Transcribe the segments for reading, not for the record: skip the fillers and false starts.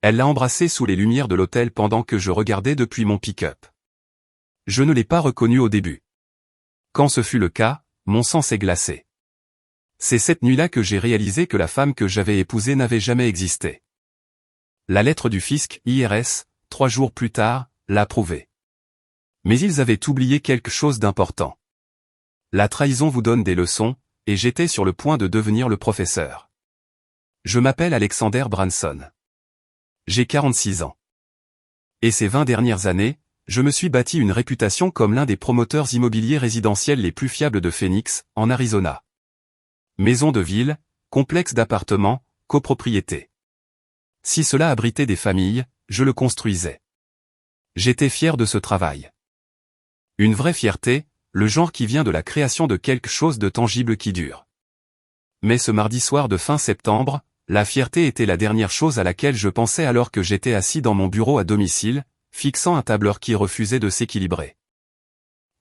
Elle l'a embrassé sous les lumières de l'hôtel pendant que je regardais depuis mon pick-up. Je ne l'ai pas reconnue au début. Quand ce fut le cas, mon sang s'est glacé. C'est cette nuit-là que j'ai réalisé que la femme que j'avais épousée n'avait jamais existé. La lettre du fisc, IRS, 3 jours plus tard, l'a prouvé. Mais ils avaient oublié quelque chose d'important. La trahison vous donne des leçons, et j'étais sur le point de devenir le professeur. Je m'appelle Alexander Branson. J'ai 46 ans. Et ces 20 dernières années, je me suis bâti une réputation comme l'un des promoteurs immobiliers résidentiels les plus fiables de Phoenix, en Arizona. Maisons de ville, complexes d'appartements, copropriétés. Si cela abritait des familles, je le construisais. J'étais fier de ce travail. Une vraie fierté, le genre qui vient de la création de quelque chose de tangible qui dure. Mais ce mardi soir de fin septembre, la fierté était la dernière chose à laquelle je pensais alors que j'étais assis dans mon bureau à domicile, fixant un tableur qui refusait de s'équilibrer.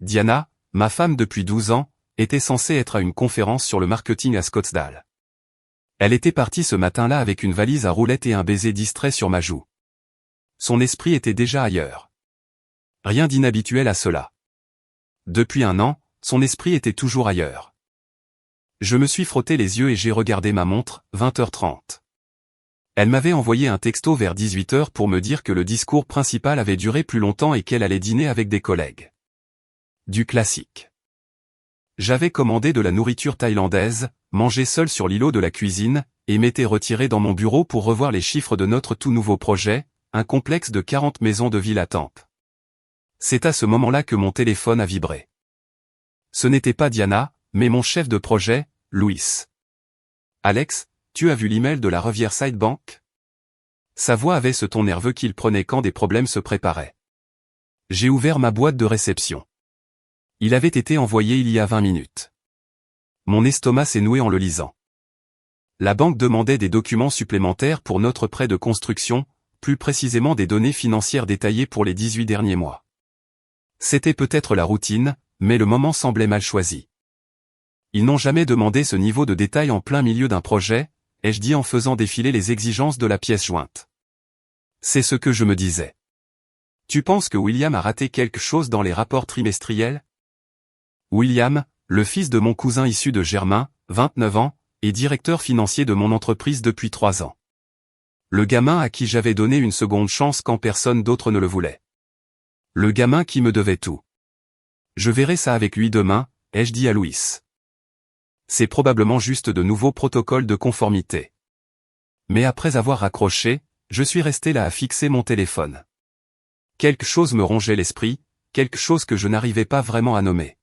Diana, ma femme depuis 12 ans, était censée être à une conférence sur le marketing à Scottsdale. Elle était partie ce matin-là avec une valise à roulettes et un baiser distrait sur ma joue. Son esprit était déjà ailleurs. Rien d'inhabituel à cela. Depuis 1 an, son esprit était toujours ailleurs. Je me suis frotté les yeux et j'ai regardé ma montre, 20h30. Elle m'avait envoyé un texto vers 18h pour me dire que le discours principal avait duré plus longtemps et qu'elle allait dîner avec des collègues. Du classique. J'avais commandé de la nourriture thaïlandaise, mangé seul sur l'îlot de la cuisine, et m'étais retiré dans mon bureau pour revoir les chiffres de notre tout nouveau projet, un complexe de 40 maisons de ville à Tampa. C'est à ce moment-là que mon téléphone a vibré. Ce n'était pas Diana, mais mon chef de projet, Louis. « Alex, tu as vu l'email de la Riverside Bank ?» Sa voix avait ce ton nerveux qu'il prenait quand des problèmes se préparaient. J'ai ouvert ma boîte de réception. Il avait été envoyé il y a 20 minutes. Mon estomac s'est noué en le lisant. La banque demandait des documents supplémentaires pour notre prêt de construction, plus précisément des données financières détaillées pour les 18 derniers mois. C'était peut-être la routine, mais le moment semblait mal choisi. Ils n'ont jamais demandé ce niveau de détail en plein milieu d'un projet, ai-je dit en faisant défiler les exigences de la pièce jointe. C'est ce que je me disais. Tu penses que William a raté quelque chose dans les rapports trimestriels ? William, le fils de mon cousin issu de Germain, 29 ans, est directeur financier de mon entreprise depuis 3 ans. Le gamin à qui j'avais donné une seconde chance quand personne d'autre ne le voulait. Le gamin qui me devait tout. Je verrai ça avec lui demain, ai-je dit à Louis. C'est probablement juste de nouveaux protocoles de conformité. Mais après avoir raccroché, je suis resté là à fixer mon téléphone. Quelque chose me rongeait l'esprit, quelque chose que je n'arrivais pas vraiment à nommer.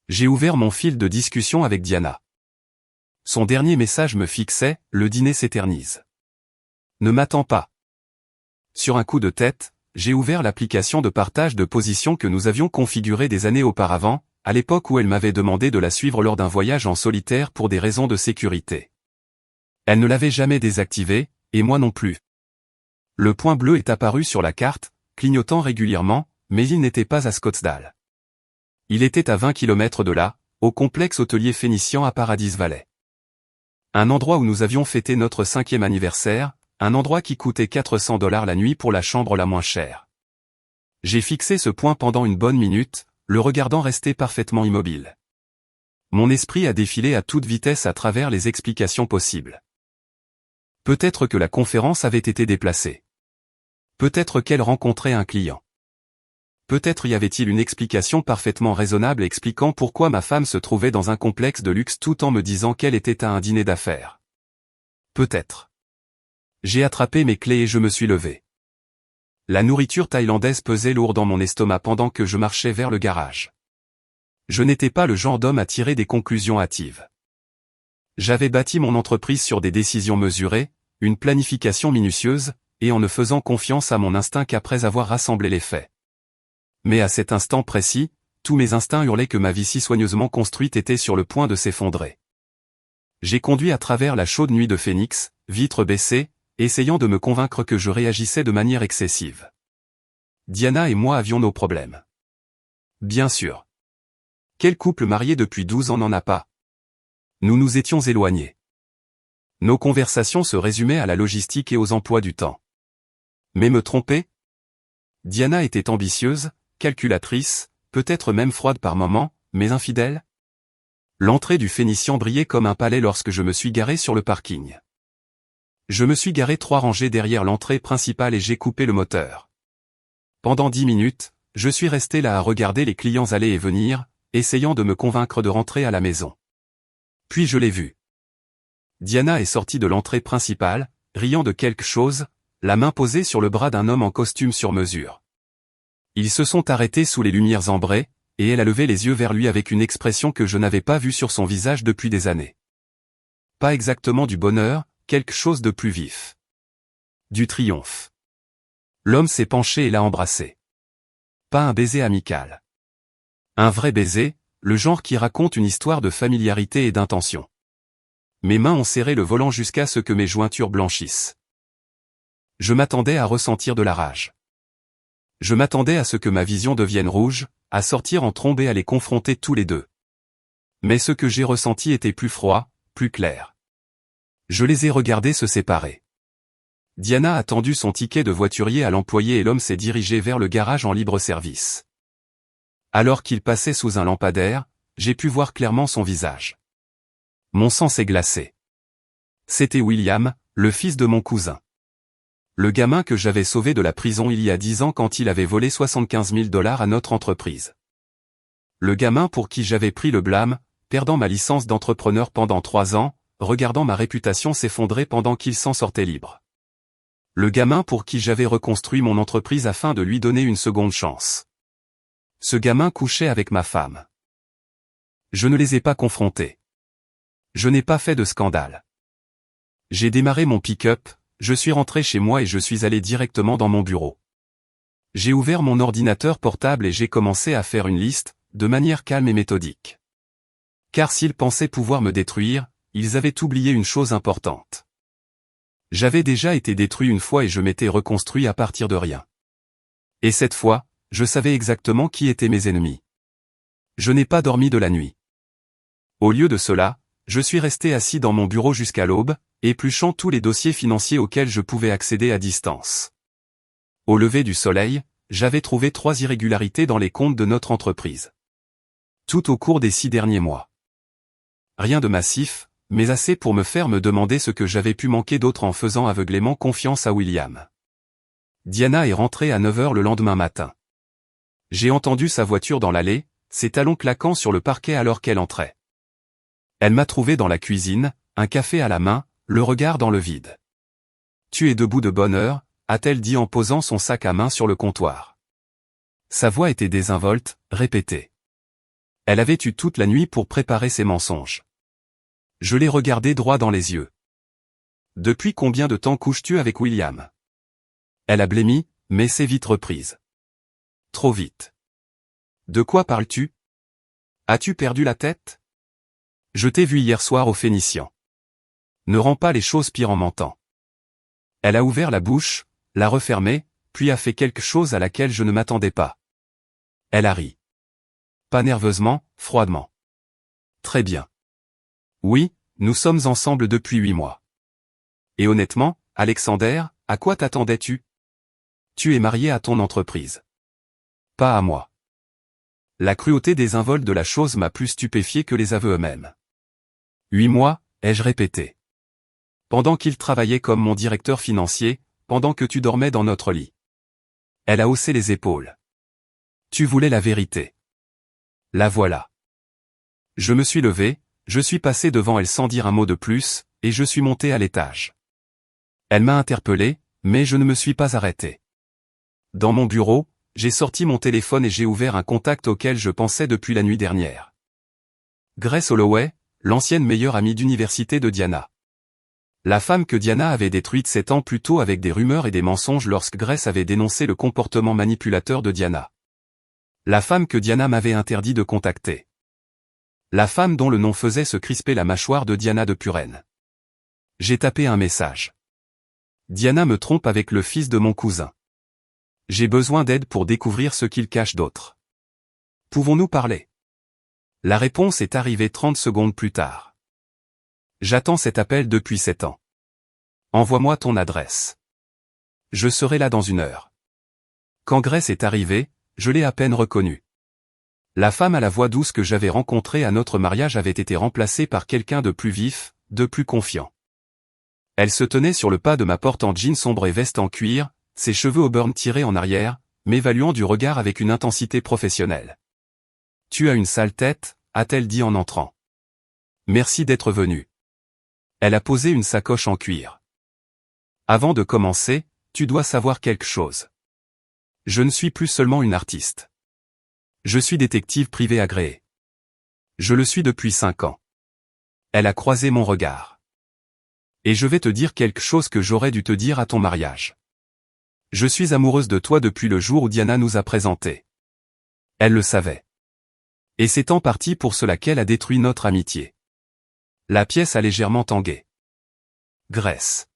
J'ai ouvert mon fil de discussion avec Diana. Son dernier message me fixait, le dîner s'éternise. Ne m'attends pas. Sur un coup de tête, j'ai ouvert l'application de partage de position que nous avions configurée des années auparavant, à l'époque où elle m'avait demandé de la suivre lors d'un voyage en solitaire pour des raisons de sécurité. Elle ne l'avait jamais désactivée, et moi non plus. Le point bleu est apparu sur la carte, clignotant régulièrement, mais il n'était pas à Scottsdale. Il était à 20 km de là, au complexe hôtelier phénicien à Paradise Valley. Un endroit où nous avions fêté notre 5e anniversaire, un endroit qui coûtait $400 la nuit pour la chambre la moins chère. J'ai fixé ce point pendant une bonne minute, le regardant rester parfaitement immobile. Mon esprit a défilé à toute vitesse à travers les explications possibles. Peut-être que la conférence avait été déplacée. Peut-être qu'elle rencontrait un client. Peut-être y avait-il une explication parfaitement raisonnable expliquant pourquoi ma femme se trouvait dans un complexe de luxe tout en me disant qu'elle était à un dîner d'affaires. Peut-être. J'ai attrapé mes clés et je me suis levé. La nourriture thaïlandaise pesait lourd dans mon estomac pendant que je marchais vers le garage. Je n'étais pas le genre d'homme à tirer des conclusions hâtives. J'avais bâti mon entreprise sur des décisions mesurées, une planification minutieuse, et en ne faisant confiance à mon instinct qu'après avoir rassemblé les faits. Mais à cet instant précis, tous mes instincts hurlaient que ma vie si soigneusement construite était sur le point de s'effondrer. J'ai conduit à travers la chaude nuit de Phoenix, vitres baissées, essayant de me convaincre que je réagissais de manière excessive. Diana et moi avions nos problèmes. Bien sûr. Quel couple marié depuis 12 ans n'en a pas? Nous nous étions éloignés. Nos conversations se résumaient à la logistique et aux emplois du temps. Mais me tromper? Diana était ambitieuse, calculatrice, peut-être même froide par moments, mais infidèle? L'entrée du Phénicien brillait comme un palais lorsque je me suis garé sur le parking. Je me suis garé 3 rangées derrière l'entrée principale et j'ai coupé le moteur. Pendant 10 minutes, je suis resté là à regarder les clients aller et venir, essayant de me convaincre de rentrer à la maison. Puis je l'ai vue. Diana est sortie de l'entrée principale, riant de quelque chose, la main posée sur le bras d'un homme en costume sur mesure. Ils se sont arrêtés sous les lumières ambrées, et elle a levé les yeux vers lui avec une expression que je n'avais pas vue sur son visage depuis des années. Pas exactement du bonheur, quelque chose de plus vif. Du triomphe. L'homme s'est penché et l'a embrassé. Pas un baiser amical. Un vrai baiser, le genre qui raconte une histoire de familiarité et d'intention. Mes mains ont serré le volant jusqu'à ce que mes jointures blanchissent. Je m'attendais à ressentir de la rage. Je m'attendais à ce que ma vision devienne rouge, à sortir en trombe et à les confronter tous les deux. Mais ce que j'ai ressenti était plus froid, plus clair. Je les ai regardés se séparer. Diana a tendu son ticket de voiturier à l'employé et l'homme s'est dirigé vers le garage en libre service. Alors qu'il passait sous un lampadaire, j'ai pu voir clairement son visage. Mon sang s'est glacé. C'était William, le fils de mon cousin. Le gamin que j'avais sauvé de la prison il y a 10 ans quand il avait volé 75 000 $ à notre entreprise. Le gamin pour qui j'avais pris le blâme, perdant ma licence d'entrepreneur pendant 3 ans, regardant ma réputation s'effondrer pendant qu'il s'en sortait libre. Le gamin pour qui j'avais reconstruit mon entreprise afin de lui donner une seconde chance. Ce gamin couchait avec ma femme. Je ne les ai pas confrontés. Je n'ai pas fait de scandale. J'ai démarré mon pick-up, je suis rentré chez moi et je suis allé directement dans mon bureau. J'ai ouvert mon ordinateur portable et j'ai commencé à faire une liste, de manière calme et méthodique. Car s'ils pensaient pouvoir me détruire, ils avaient oublié une chose importante. J'avais déjà été détruit une fois et je m'étais reconstruit à partir de rien. Et cette fois, je savais exactement qui étaient mes ennemis. Je n'ai pas dormi de la nuit. Au lieu de cela, je suis resté assis dans mon bureau jusqu'à l'aube, épluchant tous les dossiers financiers auxquels je pouvais accéder à distance. Au lever du soleil, j'avais trouvé 3 irrégularités dans les comptes de notre entreprise. Tout au cours des 6 derniers mois. Rien de massif, mais assez pour me faire me demander ce que j'avais pu manquer d'autre en faisant aveuglément confiance à William. Diana est rentrée à 9 h le lendemain matin. J'ai entendu sa voiture dans l'allée, ses talons claquant sur le parquet alors qu'elle entrait. Elle m'a trouvé dans la cuisine, un café à la main, le regard dans le vide. « Tu es debout de bonne heure », a-t-elle dit en posant son sac à main sur le comptoir. Sa voix était désinvolte, répétée. Elle avait eu toute la nuit pour préparer ses mensonges. Je l'ai regardé droit dans les yeux. « Depuis combien de temps couches-tu avec William ?» Elle a blêmi, mais s'est vite reprise. « Trop vite. »« De quoi parles-tu ? As-tu perdu la tête ? Je t'ai vu hier soir au Phénicien. Ne rends pas les choses pires en mentant. » Elle a ouvert la bouche, l'a refermée, puis a fait quelque chose à laquelle je ne m'attendais pas. Elle a ri. Pas nerveusement, froidement. Très bien. Oui, nous sommes ensemble depuis 8 mois. Et honnêtement, Alexander, à quoi t'attendais-tu ? Tu es marié à ton entreprise. Pas à moi. La cruauté désinvolte de la chose m'a plus stupéfié que les aveux eux-mêmes. 8 mois, ai-je répété. Pendant qu'il travaillait comme mon directeur financier, pendant que tu dormais dans notre lit. Elle a haussé les épaules. Tu voulais la vérité. La voilà. Je me suis levé, je suis passé devant elle sans dire un mot de plus, et je suis monté à l'étage. Elle m'a interpellé, mais je ne me suis pas arrêté. Dans mon bureau, j'ai sorti mon téléphone et j'ai ouvert un contact auquel je pensais depuis la nuit dernière. Grace Holloway, l'ancienne meilleure amie d'université de Diana. La femme que Diana avait détruite 7 ans plus tôt avec des rumeurs et des mensonges lorsque Grace avait dénoncé le comportement manipulateur de Diana. La femme que Diana m'avait interdit de contacter. La femme dont le nom faisait se crisper la mâchoire de Diana de Puren. J'ai tapé un message. Diana me trompe avec le fils de mon cousin. J'ai besoin d'aide pour découvrir ce qu'il cache d'autre. Pouvons-nous parler ? La réponse est arrivée 30 secondes plus tard. J'attends cet appel depuis 7 ans. Envoie-moi ton adresse. Je serai là dans 1 heure. Quand Grace est arrivée, je l'ai à peine reconnue. La femme à la voix douce que j'avais rencontrée à notre mariage avait été remplacée par quelqu'un de plus vif, de plus confiant. Elle se tenait sur le pas de ma porte en jean sombre et veste en cuir, ses cheveux auburn tirés en arrière, m'évaluant du regard avec une intensité professionnelle. « Tu as une sale tête », a-t-elle dit en entrant. « Merci d'être venu. » Elle a posé une sacoche en cuir. « Avant de commencer, tu dois savoir quelque chose. Je ne suis plus seulement une artiste. Je suis détective privé agréé. Je le suis depuis 5 ans. » Elle a croisé mon regard. « Et je vais te dire quelque chose que j'aurais dû te dire à ton mariage. Je suis amoureuse de toi depuis le jour où Diana nous a présentés. » Elle le savait. Et c'est en partie pour cela qu'elle a détruit notre amitié. La pièce a légèrement tangué. « Grace.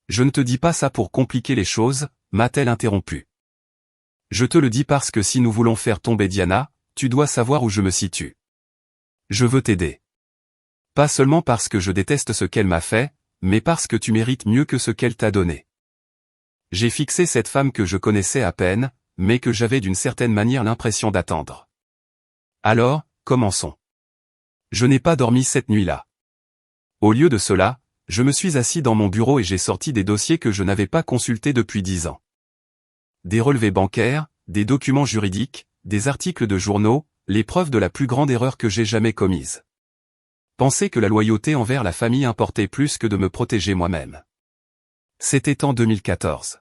Je ne te dis pas ça pour compliquer les choses, m'a-t-elle interrompu. Je te le dis parce que si nous voulons faire tomber Diana, tu dois savoir où je me situe. Je veux t'aider. Pas seulement parce que je déteste ce qu'elle m'a fait, mais parce que tu mérites mieux que ce qu'elle t'a donné. J'ai fixé cette femme que je connaissais à peine, mais que j'avais d'une certaine manière l'impression d'attendre. Alors, commençons. Je n'ai pas dormi cette nuit-là. Au lieu de cela, je me suis assis dans mon bureau et j'ai sorti des dossiers que je n'avais pas consultés depuis 10 ans. Des relevés bancaires, des documents juridiques, des articles de journaux, les preuves de la plus grande erreur que j'ai jamais commise. Penser que la loyauté envers la famille importait plus que de me protéger moi-même. C'était en 2014.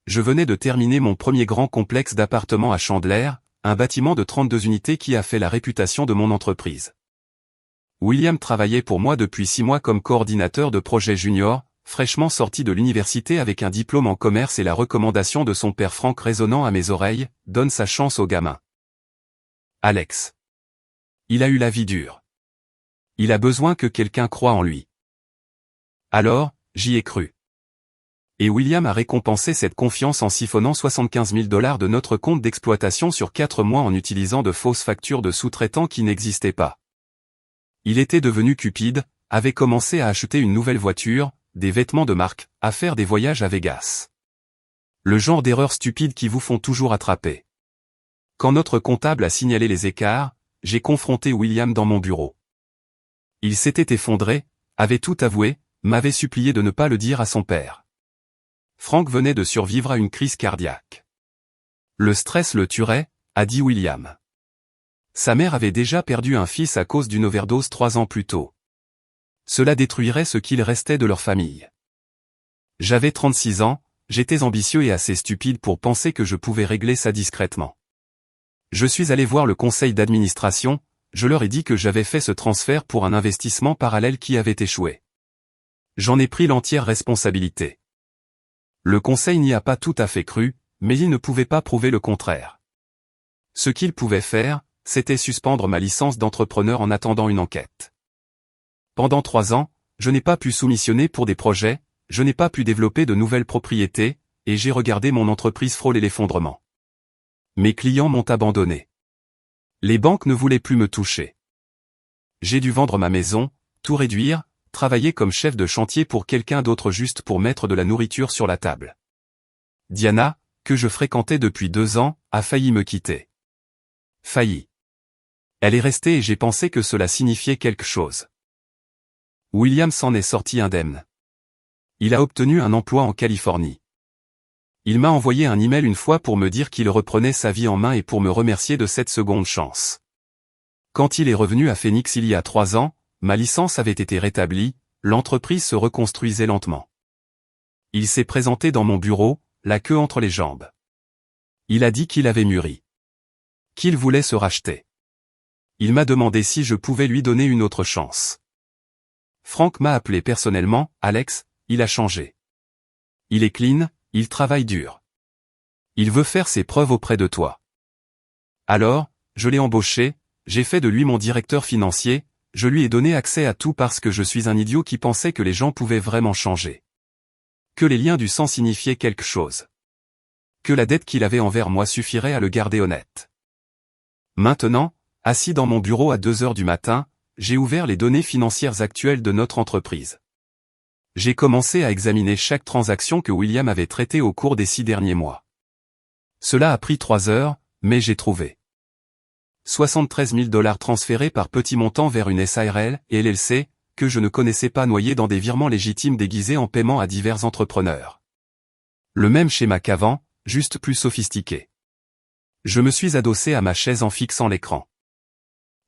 Je venais de terminer mon premier grand complexe d'appartements à Chandler, un bâtiment de 32 unités qui a fait la réputation de mon entreprise. William travaillait pour moi depuis 6 mois comme coordinateur de projet junior, fraîchement sorti de l'université avec un diplôme en commerce et la recommandation de son père Frank résonnant à mes oreilles, donne sa chance au gamin. Alex. Il a eu la vie dure. Il a besoin que quelqu'un croie en lui. Alors, j'y ai cru. Et William a récompensé cette confiance en siphonnant $75 000 de notre compte d'exploitation sur 4 mois en utilisant de fausses factures de sous-traitants qui n'existaient pas. Il était devenu cupide, avait commencé à acheter une nouvelle voiture, des vêtements de marque, à faire des voyages à Vegas. Le genre d'erreurs stupides qui vous font toujours attraper. Quand notre comptable a signalé les écarts, j'ai confronté William dans mon bureau. Il s'était effondré, avait tout avoué, m'avait supplié de ne pas le dire à son père. Frank venait de survivre à une crise cardiaque. Le stress le tuerait, a dit William. Sa mère avait déjà perdu un fils à cause d'une overdose 3 ans plus tôt. Cela détruirait ce qu'il restait de leur famille. J'avais 36 ans, j'étais ambitieux et assez stupide pour penser que je pouvais régler ça discrètement. Je suis allé voir le conseil d'administration, je leur ai dit que j'avais fait ce transfert pour un investissement parallèle qui avait échoué. J'en ai pris l'entière responsabilité. Le conseil n'y a pas tout à fait cru, mais il ne pouvait pas prouver le contraire. Ce qu'il pouvait faire, c'était suspendre ma licence d'entrepreneur en attendant une enquête. Pendant 3 ans, je n'ai pas pu soumissionner pour des projets, je n'ai pas pu développer de nouvelles propriétés, et j'ai regardé mon entreprise frôler l'effondrement. Mes clients m'ont abandonné. Les banques ne voulaient plus me toucher. J'ai dû vendre ma maison, tout réduire, travailler comme chef de chantier pour quelqu'un d'autre juste pour mettre de la nourriture sur la table. Diana, que je fréquentais depuis 2 ans, a failli me quitter. Failli. Elle est restée et j'ai pensé que cela signifiait quelque chose. William s'en est sorti indemne. Il a obtenu un emploi en Californie. Il m'a envoyé un email une fois pour me dire qu'il reprenait sa vie en main et pour me remercier de cette seconde chance. Quand il est revenu à Phoenix il y a 3 ans, ma licence avait été rétablie, l'entreprise se reconstruisait lentement. Il s'est présenté dans mon bureau, la queue entre les jambes. Il a dit qu'il avait mûri. Qu'il voulait se racheter. Il m'a demandé si je pouvais lui donner une autre chance. Frank m'a appelé personnellement, Alex, il a changé. Il est clean, il travaille dur. Il veut faire ses preuves auprès de toi. Alors, je l'ai embauché, j'ai fait de lui mon directeur financier, je lui ai donné accès à tout parce que je suis un idiot qui pensait que les gens pouvaient vraiment changer. Que les liens du sang signifiaient quelque chose. Que la dette qu'il avait envers moi suffirait à le garder honnête. Maintenant, assis dans mon bureau à 2 heures du matin, j'ai ouvert les données financières actuelles de notre entreprise. J'ai commencé à examiner chaque transaction que William avait traitée au cours des 6 derniers mois. Cela a pris 3 heures, mais j'ai trouvé 73 000 $ transférés par petits montants vers une SARL et LLC, que je ne connaissais pas, noyés dans des virements légitimes déguisés en paiement à divers entrepreneurs. Le même schéma qu'avant, juste plus sophistiqué. Je me suis adossé à ma chaise en fixant l'écran.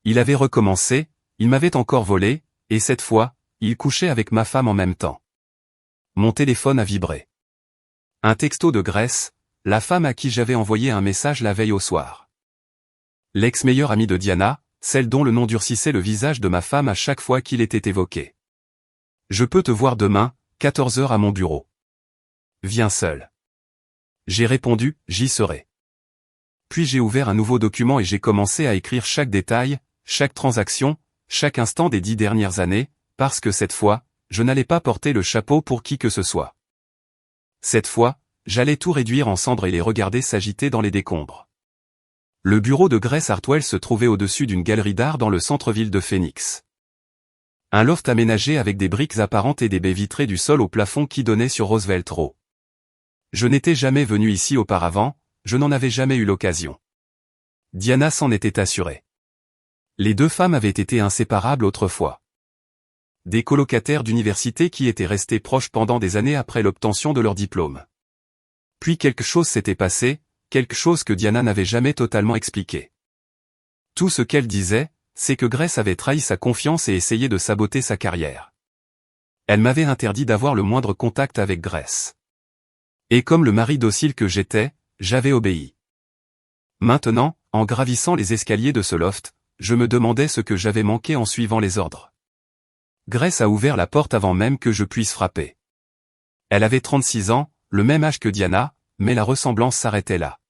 Il avait recommencé, il m'avait encore volé, et cette fois, il couchait avec ma femme en même temps. Mon téléphone a vibré. Un texto de Grace, la femme à qui j'avais envoyé un message la veille au soir. L'ex-meilleure amie de Diana, celle dont le nom durcissait le visage de ma femme à chaque fois qu'il était évoqué. Je peux te voir demain, 14 h à mon bureau. Viens seul. J'ai répondu, j'y serai. Puis j'ai ouvert un nouveau document et j'ai commencé à écrire chaque détail, chaque transaction, chaque instant des 10 dernières années, parce que cette fois, je n'allais pas porter le chapeau pour qui que ce soit. Cette fois, j'allais tout réduire en cendres et les regarder s'agiter dans les décombres. Le bureau de Grace Hartwell se trouvait au-dessus d'une galerie d'art dans le centre-ville de Phoenix. Un loft aménagé avec des briques apparentes et des baies vitrées du sol au plafond qui donnaient sur Roosevelt Row. Je n'étais jamais venu ici auparavant, je n'en avais jamais eu l'occasion. Diana s'en était assurée. Les deux femmes avaient été inséparables autrefois. Des colocataires d'université qui étaient restés proches pendant des années après l'obtention de leur diplôme. Puis quelque chose s'était passé, quelque chose que Diana n'avait jamais totalement expliqué. Tout ce qu'elle disait, c'est que Grace avait trahi sa confiance et essayé de saboter sa carrière. Elle m'avait interdit d'avoir le moindre contact avec Grace. Et comme le mari docile que j'étais, j'avais obéi. Maintenant, en gravissant les escaliers de ce loft, je me demandais ce que j'avais manqué en suivant les ordres. Grace a ouvert la porte avant même que je puisse frapper. Elle avait 36 ans, le même âge que Diana, mais la ressemblance s'arrêtait là.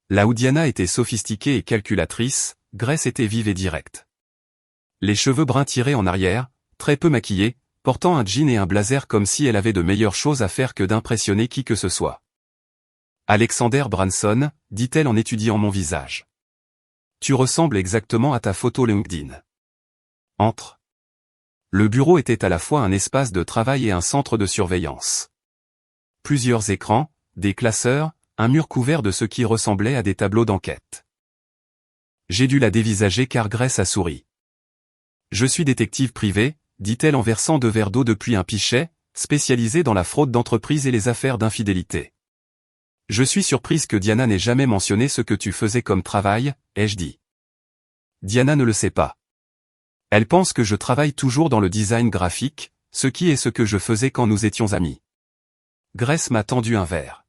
Là où Diana était sophistiquée et calculatrice, Grace était vive et directe. Les cheveux bruns tirés en arrière, très peu maquillée, portant un jean et un blazer comme si elle avait de meilleures choses à faire que d'impressionner qui que ce soit. Alexander Branson, dit-elle en étudiant mon visage. Tu ressembles exactement à ta photo LinkedIn. Entre. Le bureau était à la fois un espace de travail et un centre de surveillance. Plusieurs écrans, des classeurs, un mur couvert de ce qui ressemblait à des tableaux d'enquête. J'ai dû la dévisager car Grace a souri. Je suis détective privé, dit-elle en versant 2 verres d'eau depuis un pichet, spécialisé dans la fraude d'entreprise et les affaires d'infidélité. Je suis surprise que Diana n'ait jamais mentionné ce que tu faisais comme travail, ai-je dit. Diana ne le sait pas. Elle pense que je travaille toujours dans le design graphique, ce qui est ce que je faisais quand nous étions amis. Grace m'a tendu un verre.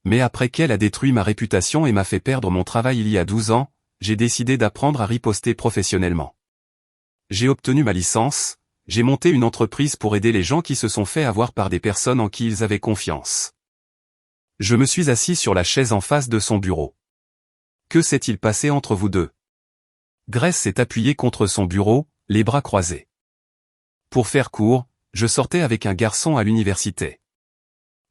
Mais après qu'elle a détruit ma réputation et m'a fait perdre mon travail il y a 12 ans, j'ai décidé d'apprendre à riposter professionnellement. J'ai obtenu ma licence, j'ai monté une entreprise pour aider les gens qui se sont fait avoir par des personnes en qui ils avaient confiance. Je me suis assis sur la chaise en face de son bureau. Que s'est-il passé entre vous deux? Grace s'est appuyée contre son bureau, les bras croisés. Pour faire court, je sortais avec un garçon à l'université.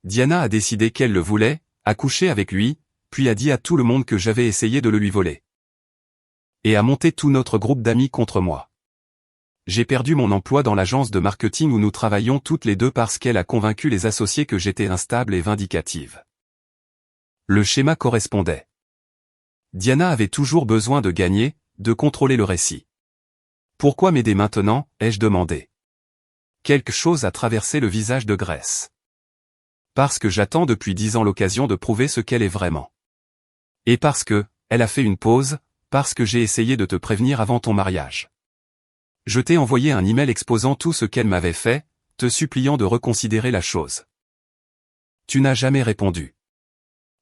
Diana a décidé qu'elle le voulait, a couché avec lui, puis a dit à tout le monde que j'avais essayé de le lui voler. Et a monté tout notre groupe d'amis contre moi. J'ai perdu mon emploi dans l'agence de marketing où nous travaillions toutes les deux parce qu'elle a convaincu les associés que j'étais instable et vindicative. Le schéma correspondait. Diana avait toujours besoin de gagner, de contrôler le récit. Pourquoi m'aider maintenant, ai-je demandé. Quelque chose a traversé le visage de Grace. Parce que j'attends depuis 10 ans l'occasion de prouver ce qu'elle est vraiment. Et parce que, elle a fait une pause, parce que j'ai essayé de te prévenir avant ton mariage. Je t'ai envoyé un email exposant tout ce qu'elle m'avait fait, te suppliant de reconsidérer la chose. Tu n'as jamais répondu.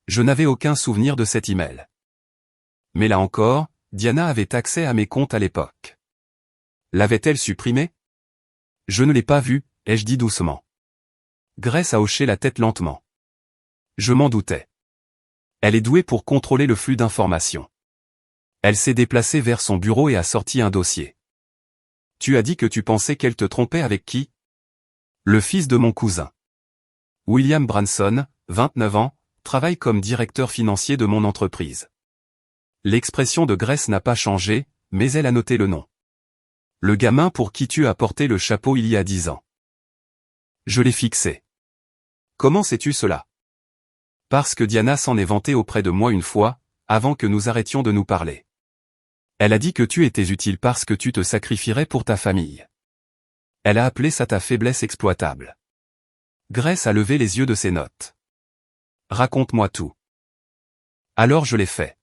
Je n'avais aucun souvenir de cet email. Mais là encore, Diana avait accès à mes comptes à l'époque. L'avait-elle supprimé? Je ne l'ai pas vu, ai-je dit doucement. Grace a hoché la tête lentement. Je m'en doutais. Elle est douée pour contrôler le flux d'informations. Elle s'est déplacée vers son bureau et a sorti un dossier. Tu as dit que tu pensais qu'elle te trompait avec qui? Le fils de mon cousin. William Branson, 29 ans, travaille comme directeur financier de mon entreprise. L'expression de Grace n'a pas changé, mais elle a noté le nom. Le gamin pour qui tu as porté le chapeau il y a 10 ans. Je l'ai fixé. Comment sais-tu cela? Parce que Diana s'en est vantée auprès de moi une fois, avant que nous arrêtions de nous parler. Elle a dit que tu étais utile parce que tu te sacrifierais pour ta famille. Elle a appelé ça ta faiblesse exploitable. Grace a levé les yeux de ses notes. Raconte-moi tout. Alors je l'ai fait.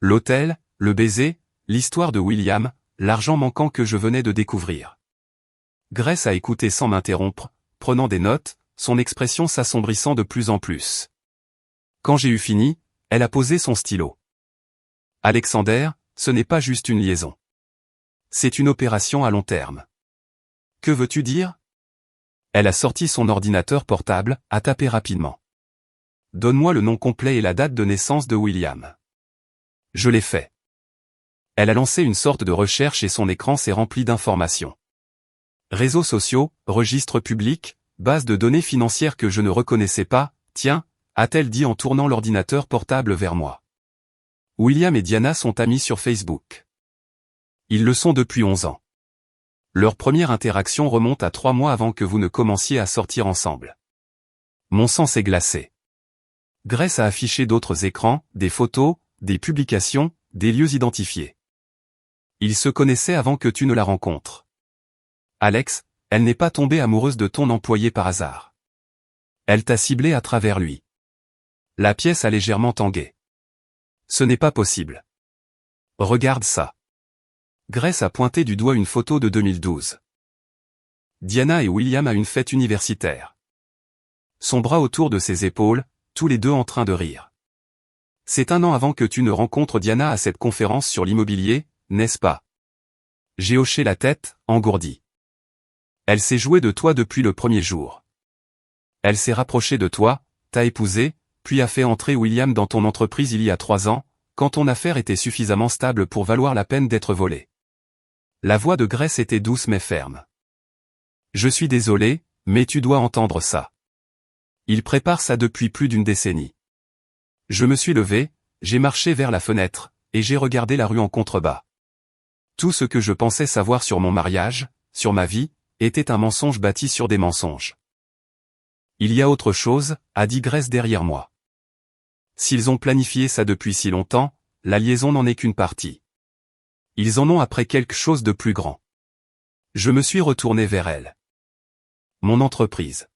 L'hôtel, le baiser, l'histoire de William, l'argent manquant que je venais de découvrir. Grace a écouté sans m'interrompre, prenant des notes, son expression s'assombrissant de plus en plus. Quand j'ai eu fini, elle a posé son stylo. Alexander, ce n'est pas juste une liaison. C'est une opération à long terme. Que veux-tu dire? Elle a sorti son ordinateur portable, a tapé rapidement. Donne-moi le nom complet et la date de naissance de William. Je l'ai fait. Elle a lancé une sorte de recherche et son écran s'est rempli d'informations. Réseaux sociaux, registres publics, base de données financières que je ne reconnaissais pas, tiens, a-t-elle dit en tournant l'ordinateur portable vers moi. William et Diana sont amis sur Facebook. Ils le sont depuis 11 ans. Leur première interaction remonte à 3 mois avant que vous ne commenciez à sortir ensemble. Mon sang s'est glacé. Grace a affiché d'autres écrans, des photos, des publications, des lieux identifiés. Ils se connaissaient avant que tu ne la rencontres. Alex, elle n'est pas tombée amoureuse de ton employé par hasard. Elle t'a ciblé à travers lui. La pièce a légèrement tangué. Ce n'est pas possible. Regarde ça. Grace a pointé du doigt une photo de 2012. Diana et William à une fête universitaire. Son bras autour de ses épaules, tous les deux en train de rire. C'est 1 an avant que tu ne rencontres Diana à cette conférence sur l'immobilier, n'est-ce pas? J'ai hoché la tête, engourdi. Elle s'est jouée de toi depuis le premier jour. Elle s'est rapprochée de toi, t'a épousé, puis a fait entrer William dans ton entreprise il y a 3 ans, quand ton affaire était suffisamment stable pour valoir la peine d'être volée. La voix de Grace était douce mais ferme. Je suis désolé, mais tu dois entendre ça. Il prépare ça depuis plus d'1 décennie. Je me suis levé, j'ai marché vers la fenêtre, et j'ai regardé la rue en contrebas. Tout ce que je pensais savoir sur mon mariage, sur ma vie, était un mensonge bâti sur des mensonges. Il y a autre chose, a dit Grace derrière moi. S'ils ont planifié ça depuis si longtemps, la liaison n'en est qu'une partie. Ils en ont après quelque chose de plus grand. Je me suis retourné vers elle. Mon entreprise.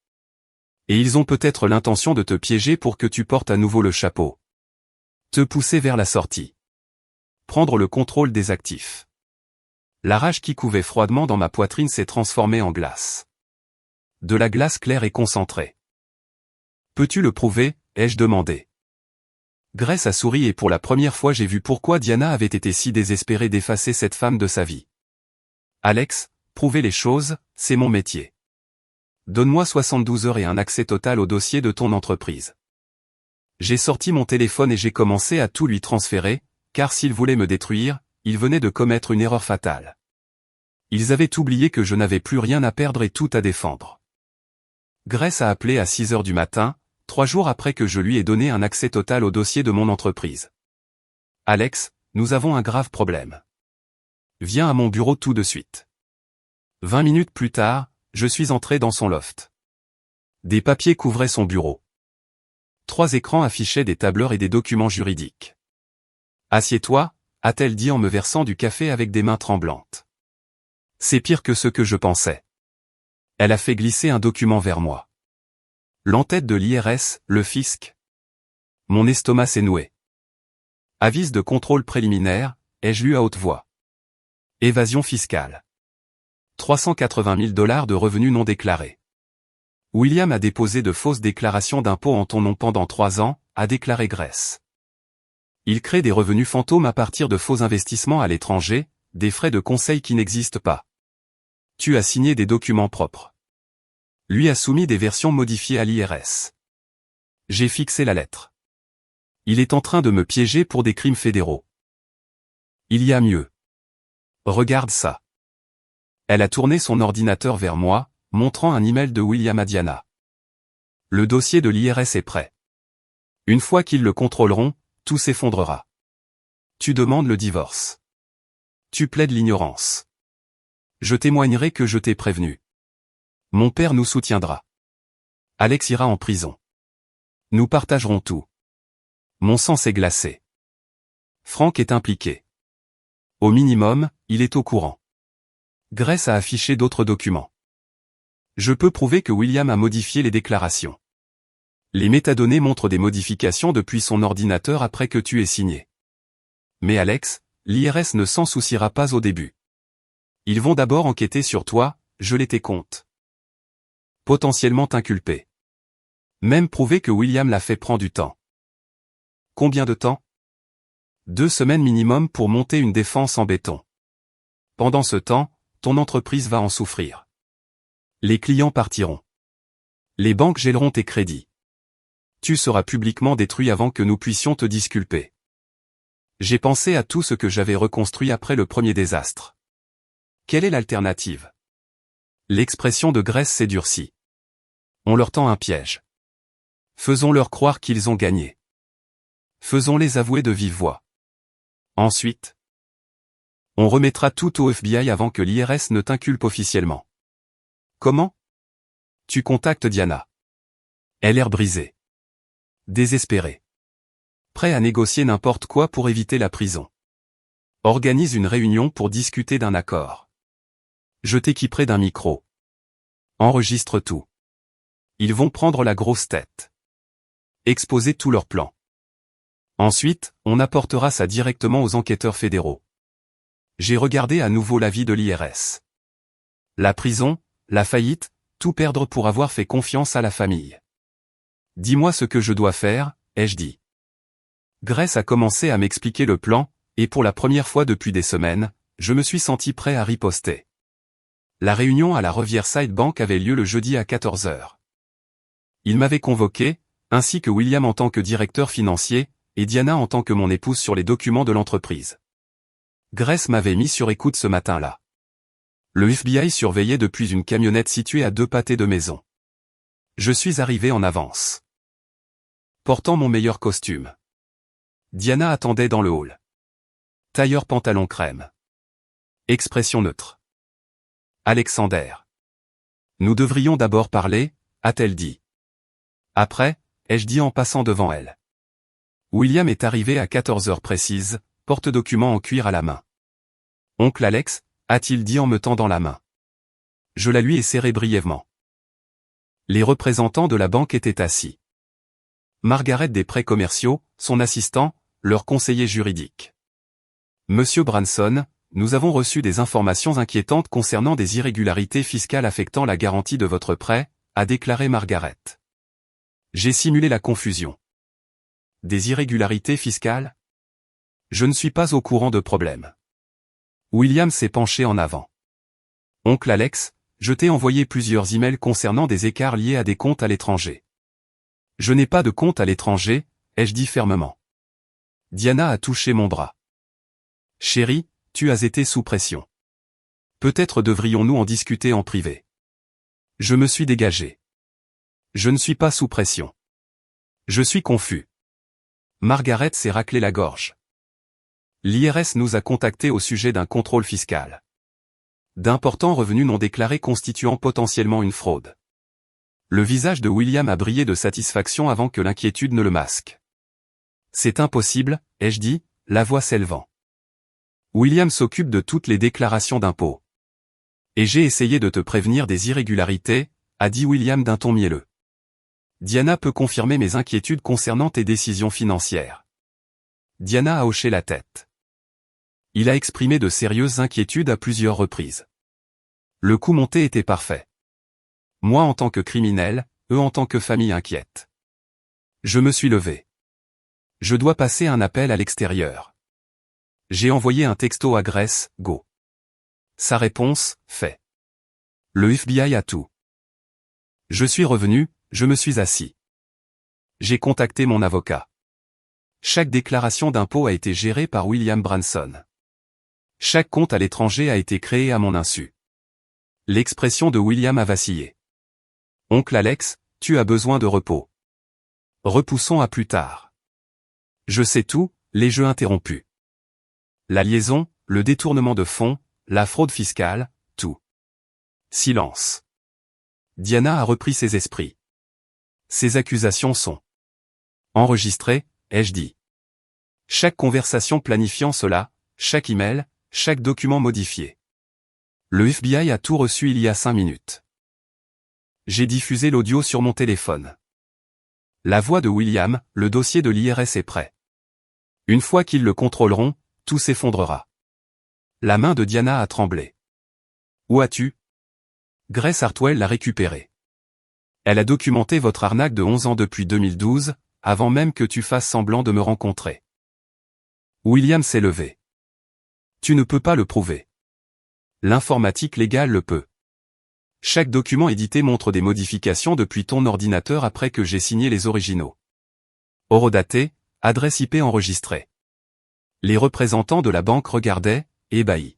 Et ils ont peut-être l'intention de te piéger pour que tu portes à nouveau le chapeau. Te pousser vers la sortie. Prendre le contrôle des actifs. La rage qui couvait froidement dans ma poitrine s'est transformée en glace. De la glace claire et concentrée. Peux-tu le prouver, ai-je demandé. Grace a souri et pour la première fois j'ai vu pourquoi Diana avait été si désespérée d'effacer cette femme de sa vie. Alex, prouver les choses, c'est mon métier. Donne-moi 72 heures et un accès total au dossier de ton entreprise. J'ai sorti mon téléphone et j'ai commencé à tout lui transférer, car s'ils voulaient me détruire, ils venaient de commettre une erreur fatale. Ils avaient oublié que je n'avais plus rien à perdre et tout à défendre. Grace a appelé à 6 heures du matin, 3 jours après que je lui ai donné un accès total au dossier de mon entreprise. Alex, nous avons un grave problème. Viens à mon bureau tout de suite. 20 minutes plus tard, je suis entré dans son loft. Des papiers couvraient son bureau. 3 écrans affichaient des tableurs et des documents juridiques. Assieds-toi, a-t-elle dit en me versant du café avec des mains tremblantes. C'est pire que ce que je pensais. Elle a fait glisser un document vers moi. L'entête de l'IRS, le fisc. Mon estomac s'est noué. Avis de contrôle préliminaire, ai-je lu à haute voix. Évasion fiscale. 380 000 $ de revenus non déclarés. William a déposé de fausses déclarations d'impôts en ton nom pendant 3 ans, a déclaré Grace. Il crée des revenus fantômes à partir de faux investissements à l'étranger, des frais de conseil qui n'existent pas. Tu as signé des documents propres. Lui a soumis des versions modifiées à l'IRS. J'ai fixé la lettre. Il est en train de me piéger pour des crimes fédéraux. Il y a mieux. Regarde ça. Elle a tourné son ordinateur vers moi, montrant un email de William à Diana. Le dossier de l'IRS est prêt. Une fois qu'ils le contrôleront, tout s'effondrera. Tu demandes le divorce. Tu plaides l'ignorance. Je témoignerai que je t'ai prévenu. Mon père nous soutiendra. Alex ira en prison. Nous partagerons tout. Mon sang s'est glacé. Frank est impliqué. Au minimum, il est au courant. Grace a affiché d'autres documents. Je peux prouver que William a modifié les déclarations. Les métadonnées montrent des modifications depuis son ordinateur après que tu aies signé. Mais Alex, l'IRS ne s'en souciera pas au début. Ils vont d'abord enquêter sur toi, geler tes comptes. Potentiellement t'inculper. Même prouver que William l'a fait prend du temps. Combien de temps? 2 semaines minimum pour monter une défense en béton. Pendant ce temps, ton entreprise va en souffrir. Les clients partiront. Les banques gèleront tes crédits. Tu seras publiquement détruit avant que nous puissions te disculper. J'ai pensé à tout ce que j'avais reconstruit après le premier désastre. Quelle est l'alternative? L'expression de Grace s'est durcie. On leur tend un piège. Faisons-leur croire qu'ils ont gagné. Faisons-les avouer de vive voix. Ensuite, on remettra tout au FBI avant que l'IRS ne t'inculpe officiellement. Comment? Tu contactes Diana. Elle est brisée. Désespérée. Prêt à négocier n'importe quoi pour éviter la prison. Organise une réunion pour discuter d'un accord. Je t'équiperai d'un micro. Enregistre tout. Ils vont prendre la grosse tête. Exposer tous leurs plans. Ensuite, on apportera ça directement aux enquêteurs fédéraux. J'ai regardé à nouveau l'avis de l'IRS. La prison, la faillite, tout perdre pour avoir fait confiance à la famille. Dis-moi ce que je dois faire, ai-je dit. Grace a commencé à m'expliquer le plan, et pour la première fois depuis des semaines, je me suis senti prêt à riposter. La réunion à la Riverside Bank avait lieu le jeudi à 14 h. Il m'avait convoqué, ainsi que William en tant que directeur financier, et Diana en tant que mon épouse sur les documents de l'entreprise. Grace m'avait mis sur écoute ce matin-là. Le FBI surveillait depuis une camionnette située à 2 pâtés de maison. Je suis arrivé en avance. Portant mon meilleur costume. Diana attendait dans le hall. Tailleur pantalon crème. Expression neutre. Alexander. Nous devrions d'abord parler, a-t-elle dit. Après, ai-je dit en passant devant elle. William est arrivé à 14 h précises, porte-document en cuir à la main. Oncle Alex, a-t-il dit en me tendant la main. Je la lui ai serrée brièvement. Les représentants de la banque étaient assis. Margaret des prêts commerciaux, son assistant, leur conseiller juridique. Monsieur Branson, nous avons reçu des informations inquiétantes concernant des irrégularités fiscales affectant la garantie de votre prêt, a déclaré Margaret. J'ai simulé la confusion. Des irrégularités fiscales? Je ne suis pas au courant de problème. William s'est penché en avant. Oncle Alex, je t'ai envoyé plusieurs emails concernant des écarts liés à des comptes à l'étranger. Je n'ai pas de compte à l'étranger, ai-je dit fermement. Diana a touché mon bras. Chérie, tu as été sous pression. Peut-être devrions-nous en discuter en privé. Je me suis dégagé. Je ne suis pas sous pression. Je suis confus. Margaret s'est raclé la gorge. L'IRS nous a contactés au sujet d'un contrôle fiscal. D'importants revenus non déclarés constituant potentiellement une fraude. Le visage de William a brillé de satisfaction avant que l'inquiétude ne le masque. C'est impossible, ai-je dit, la voix s'élevant. William s'occupe de toutes les déclarations d'impôts. Et j'ai essayé de te prévenir des irrégularités, a dit William d'un ton mielleux. Diana peut confirmer mes inquiétudes concernant tes décisions financières. Diana a hoché la tête. Il a exprimé de sérieuses inquiétudes à plusieurs reprises. Le coup monté était parfait. Moi en tant que criminel, eux en tant que famille inquiète. Je me suis levé. Je dois passer un appel à l'extérieur. J'ai envoyé un texto à Grace, go. Sa réponse, fait. Le FBI a tout. Je suis revenu, je me suis assis. J'ai contacté mon avocat. Chaque déclaration d'impôt a été gérée par William Branson. Chaque compte à l'étranger a été créé à mon insu. L'expression de William a vacillé. Oncle Alex, tu as besoin de repos. Repoussons à plus tard. Je sais tout, les jeux interrompus. La liaison, le détournement de fonds, la fraude fiscale, tout. Silence. Diana a repris ses esprits. Ces accusations sont enregistrées, ai-je dit. Chaque conversation planifiant cela, chaque email, chaque document modifié. Le FBI a tout reçu il y a 5 minutes. J'ai diffusé l'audio sur mon téléphone. La voix de William, le dossier de l'IRS est prêt. Une fois qu'ils le contrôleront, tout s'effondrera. La main de Diana a tremblé. Où as-tu? Grace Hartwell l'a récupéré. Elle a documenté votre arnaque de 11 ans depuis 2012, avant même que tu fasses semblant de me rencontrer. William s'est levé. Tu ne peux pas le prouver. L'informatique légale le peut. Chaque document édité montre des modifications depuis ton ordinateur après que j'ai signé les originaux. Horodaté, adresse IP enregistrée. Les représentants de la banque regardaient, ébahis.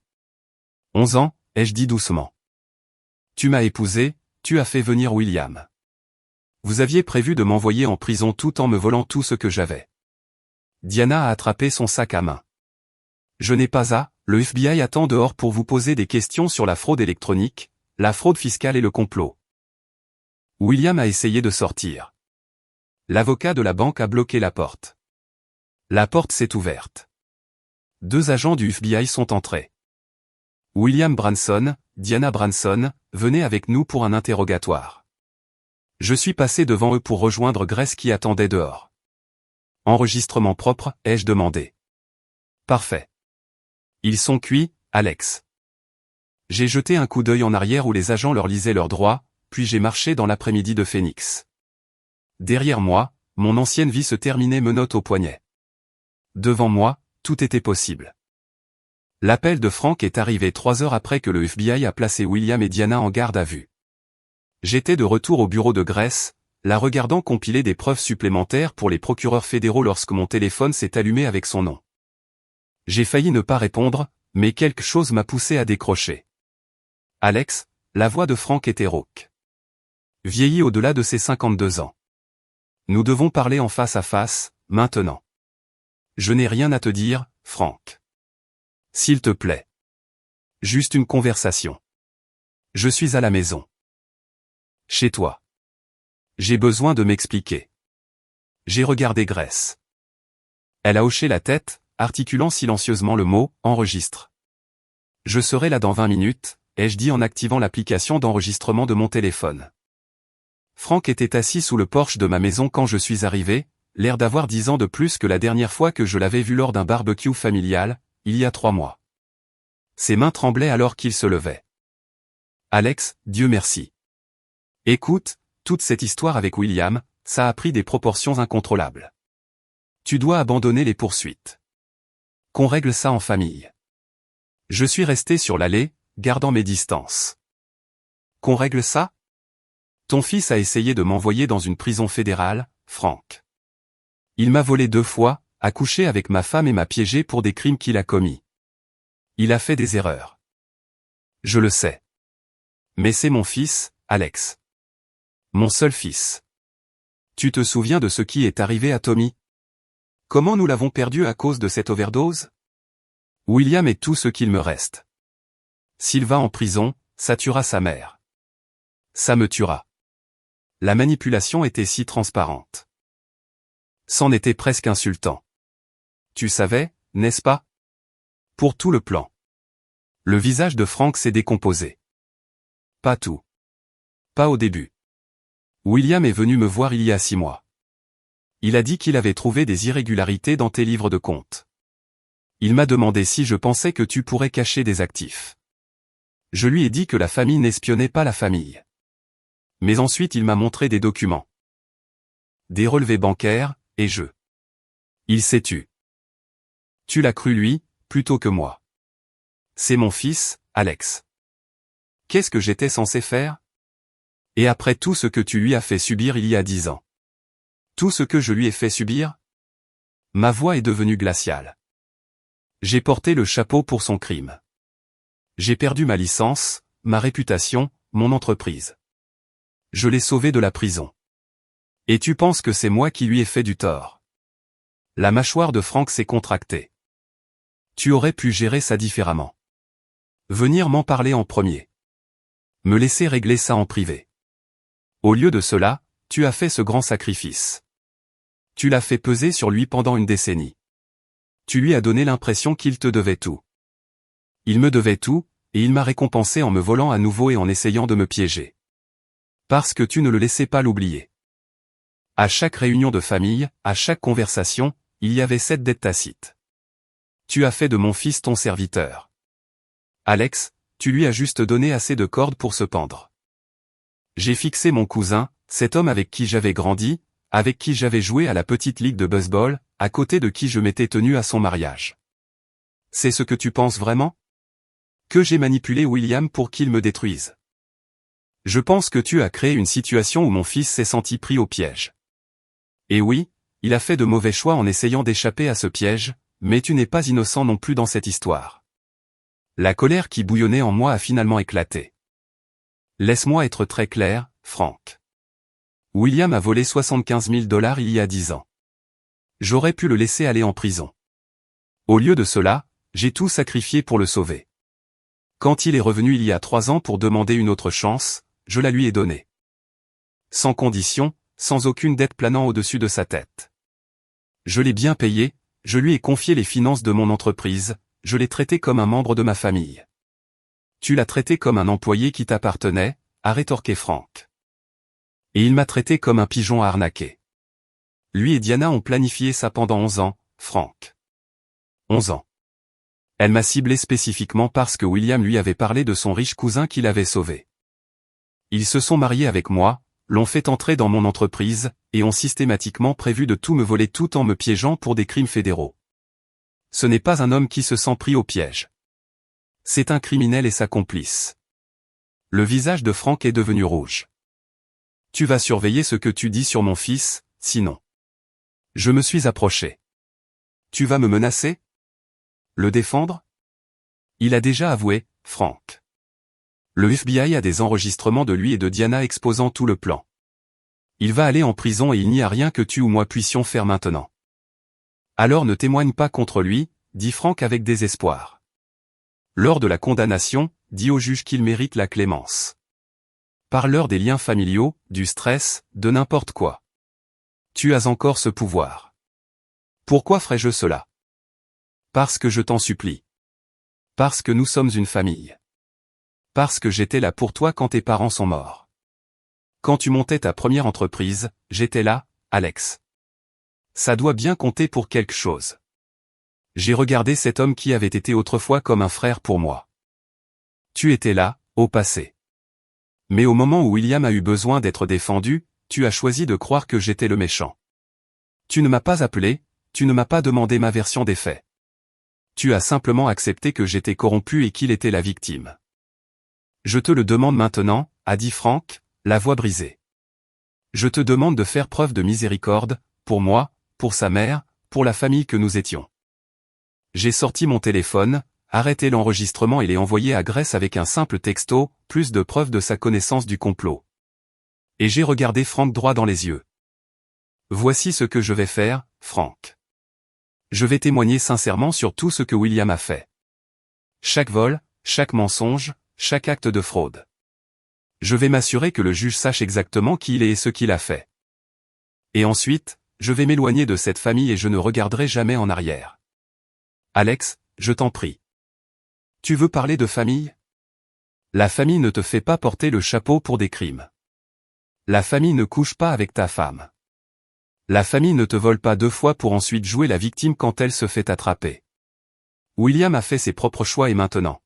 11 ans, ai-je dit doucement. Tu m'as épousé, tu as fait venir William. Vous aviez prévu de m'envoyer en prison tout en me volant tout ce que j'avais. Diana a attrapé son sac à main. Je n'ai pas à, le FBI attend dehors pour vous poser des questions sur la fraude électronique, la fraude fiscale et le complot. William a essayé de sortir. L'avocat de la banque a bloqué la porte. La porte s'est ouverte. 2 agents du FBI sont entrés. William Branson, Diana Branson, venez avec nous pour un interrogatoire. Je suis passé devant eux pour rejoindre Grace qui attendait dehors. Enregistrement propre, ai-je demandé. Parfait. Ils sont cuits, Alex. J'ai jeté un coup d'œil en arrière où les agents leur lisaient leurs droits, puis j'ai marché dans l'après-midi de Phoenix. Derrière moi, mon ancienne vie se terminait menottes au poignet. Devant moi, tout était possible. L'appel de Frank est arrivé 3 heures après que le FBI a placé William et Diana en garde à vue. J'étais de retour au bureau de Grace, la regardant compiler des preuves supplémentaires pour les procureurs fédéraux lorsque mon téléphone s'est allumé avec son nom. J'ai failli ne pas répondre, mais quelque chose m'a poussé à décrocher. Alex, la voix de Frank était rauque. Vieilli au-delà de ses 52 ans. Nous devons parler en face à face, maintenant. Je n'ai rien à te dire, Frank. S'il te plaît. Juste une conversation. Je suis à la maison. Chez toi. J'ai besoin de m'expliquer. J'ai regardé Grace. Elle a hoché la tête, articulant silencieusement le mot « enregistre ». Je serai là dans 20 minutes, ai-je dit en activant l'application d'enregistrement de mon téléphone. Frank était assis sous le porche de ma maison quand je suis arrivé, l'air d'avoir 10 ans de plus que la dernière fois que je l'avais vu lors d'un barbecue familial, il y a 3 mois. Ses mains tremblaient alors qu'il se levait. Alex, Dieu merci. Écoute, toute cette histoire avec William, ça a pris des proportions incontrôlables. Tu dois abandonner les poursuites. Qu'on règle ça en famille. Je suis resté sur l'allée, gardant mes distances. Qu'on règle ça? Ton fils a essayé de m'envoyer dans une prison fédérale, Frank. Il m'a volé 2 fois, a couché avec ma femme et m'a piégé pour des crimes qu'il a commis. Il a fait des erreurs. Je le sais. Mais c'est mon fils, Alex. Mon seul fils. Tu te souviens de ce qui est arrivé à Tommy? Comment nous l'avons perdu à cause de cette overdose? William est tout ce qu'il me reste. S'il va en prison, ça tuera sa mère. Ça me tuera. La manipulation était si transparente. C'en était presque insultant. Tu savais, n'est-ce pas? Pour tout le plan. Le visage de Frank s'est décomposé. Pas tout. Pas au début. William est venu me voir il y a 6 mois. Il a dit qu'il avait trouvé des irrégularités dans tes livres de compte. Il m'a demandé si je pensais que tu pourrais cacher des actifs. Je lui ai dit que la famille n'espionnait pas la famille. Mais ensuite il m'a montré des documents. Des relevés bancaires, et je. Il s'est tu. Tu l'as cru lui, plutôt que moi. C'est mon fils, Alex. Qu'est-ce que j'étais censé faire? Et après tout ce que tu lui as fait subir il y a 10 ans. Tout ce que je lui ai fait subir? Ma voix est devenue glaciale. J'ai porté le chapeau pour son crime. J'ai perdu ma licence, ma réputation, mon entreprise. Je l'ai sauvé de la prison. Et tu penses que c'est moi qui lui ai fait du tort? La mâchoire de Frank s'est contractée. Tu aurais pu gérer ça différemment. Venir m'en parler en premier. Me laisser régler ça en privé. Au lieu de cela, tu as fait ce grand sacrifice. Tu l'as fait peser sur lui pendant une décennie. Tu lui as donné l'impression qu'il te devait tout. Il me devait tout, et il m'a récompensé en me volant à nouveau et en essayant de me piéger. Parce que tu ne le laissais pas l'oublier. À chaque réunion de famille, à chaque conversation, il y avait cette dette tacite. Tu as fait de mon fils ton serviteur. Alex, tu lui as juste donné assez de cordes pour se pendre. J'ai fixé mon cousin, cet homme avec qui j'avais grandi, avec qui j'avais joué à la petite ligue de baseball, à côté de qui je m'étais tenu à son mariage. C'est ce que tu penses vraiment? Que j'ai manipulé William pour qu'il me détruise. Je pense que tu as créé une situation où mon fils s'est senti pris au piège. Et oui, il a fait de mauvais choix en essayant d'échapper à ce piège, mais tu n'es pas innocent non plus dans cette histoire. La colère qui bouillonnait en moi a finalement éclaté. Laisse-moi être très clair, Frank. William a volé 75 000 $ il y a 10 ans. J'aurais pu le laisser aller en prison. Au lieu de cela, j'ai tout sacrifié pour le sauver. Quand il est revenu il y a 3 ans pour demander une autre chance, je la lui ai donnée. Sans condition, sans aucune dette planant au-dessus de sa tête. Je l'ai bien payé, je lui ai confié les finances de mon entreprise, je l'ai traité comme un membre de ma famille. Tu l'as traité comme un employé qui t'appartenait, a rétorqué Frank. Et il m'a traité comme un pigeon à arnaquer. Lui et Diana ont planifié ça pendant 11 ans, Frank. 11 ans. Elle m'a ciblé spécifiquement parce que William lui avait parlé de son riche cousin qui l'avait sauvé. Ils se sont mariés avec moi, l'ont fait entrer dans mon entreprise, et ont systématiquement prévu de tout me voler tout en me piégeant pour des crimes fédéraux. Ce n'est pas un homme qui se sent pris au piège. C'est un criminel et sa complice. Le visage de Frank est devenu rouge. Tu vas surveiller ce que tu dis sur mon fils, sinon. Je me suis approché. Tu vas me menacer? Le défendre? Il a déjà avoué, Frank. Le FBI a des enregistrements de lui et de Diana exposant tout le plan. Il va aller en prison et il n'y a rien que tu ou moi puissions faire maintenant. Alors ne témoigne pas contre lui, dit Frank avec désespoir. Lors de la condamnation, dis au juge qu'il mérite la clémence. Parle-leur des liens familiaux, du stress, de n'importe quoi. Tu as encore ce pouvoir. Pourquoi ferais-je cela? Parce que je t'en supplie. Parce que nous sommes une famille. Parce que j'étais là pour toi quand tes parents sont morts. Quand tu montais ta première entreprise, j'étais là, Alex. Ça doit bien compter pour quelque chose. J'ai regardé cet homme qui avait été autrefois comme un frère pour moi. Tu étais là, au passé. Mais au moment où William a eu besoin d'être défendu, tu as choisi de croire que j'étais le méchant. Tu ne m'as pas appelé, tu ne m'as pas demandé ma version des faits. Tu as simplement accepté que j'étais corrompu et qu'il était la victime. Je te le demande maintenant, a dit Frank, la voix brisée. Je te demande de faire preuve de miséricorde, pour moi, pour sa mère, pour la famille que nous étions. J'ai sorti mon téléphone, arrêté l'enregistrement et l'ai envoyé à Grace avec un simple texto, plus de preuves de sa connaissance du complot. Et j'ai regardé Frank droit dans les yeux. Voici ce que je vais faire, Frank. Je vais témoigner sincèrement sur tout ce que William a fait. Chaque vol, chaque mensonge, chaque acte de fraude. Je vais m'assurer que le juge sache exactement qui il est et ce qu'il a fait. Et ensuite, je vais m'éloigner de cette famille et je ne regarderai jamais en arrière. Alex, je t'en prie. Tu veux parler de famille? La famille ne te fait pas porter le chapeau pour des crimes. La famille ne couche pas avec ta femme. La famille ne te vole pas 2 fois pour ensuite jouer la victime quand elle se fait attraper. William a fait ses propres choix et maintenant.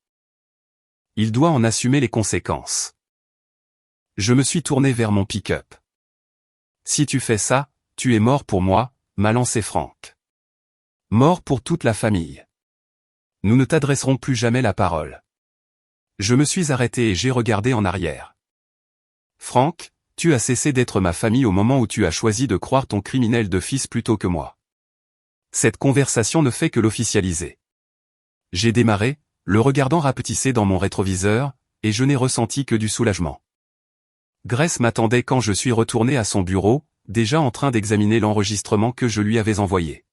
Il doit en assumer les conséquences. Je me suis tourné vers mon pick-up. Si tu fais ça, tu es mort pour moi, m'a lancé Frank. Mort pour toute la famille. Nous ne t'adresserons plus jamais la parole. Je me suis arrêté et j'ai regardé en arrière. Frank, tu as cessé d'être ma famille au moment où tu as choisi de croire ton criminel de fils plutôt que moi. Cette conversation ne fait que l'officialiser. J'ai démarré, le regardant rapetisser dans mon rétroviseur, et je n'ai ressenti que du soulagement. Grace m'attendait quand je suis retourné à son bureau, déjà en train d'examiner l'enregistrement que je lui avais envoyé.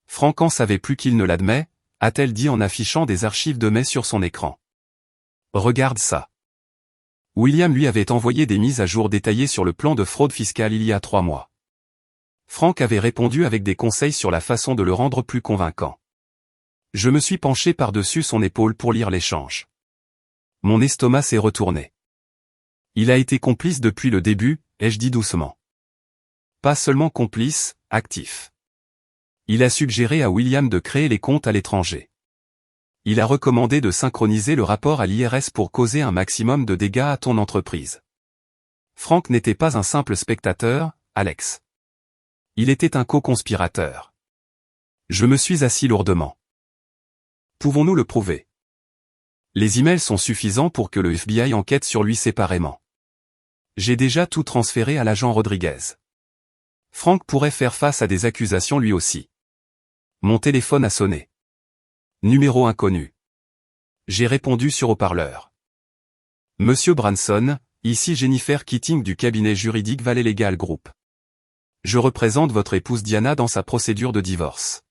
Frank en savait plus qu'il ne l'admet, a-t-elle dit en affichant des archives de mai sur son écran. Regarde ça. William lui avait envoyé des mises à jour détaillées sur le plan de fraude fiscale il y a 3 mois. Frank avait répondu avec des conseils sur la façon de le rendre plus convaincant. Je me suis penché par-dessus son épaule pour lire l'échange. Mon estomac s'est retourné. Il a été complice depuis le début, ai-je dit doucement. Pas seulement complice, actif. Il a suggéré à William de créer les comptes à l'étranger. Il a recommandé de synchroniser le rapport à l'IRS pour causer un maximum de dégâts à ton entreprise. Frank n'était pas un simple spectateur, Alex. Il était un co-conspirateur. Je me suis assis lourdement. Pouvons-nous le prouver? Les emails sont suffisants pour que le FBI enquête sur lui séparément. J'ai déjà tout transféré à l'agent Rodriguez. Frank pourrait faire face à des accusations lui aussi. Mon téléphone a sonné. Numéro inconnu. J'ai répondu sur haut-parleur. Monsieur Branson, ici Jennifer Keating du cabinet juridique Valley Legal Group. Je représente votre épouse Diana dans sa procédure de divorce.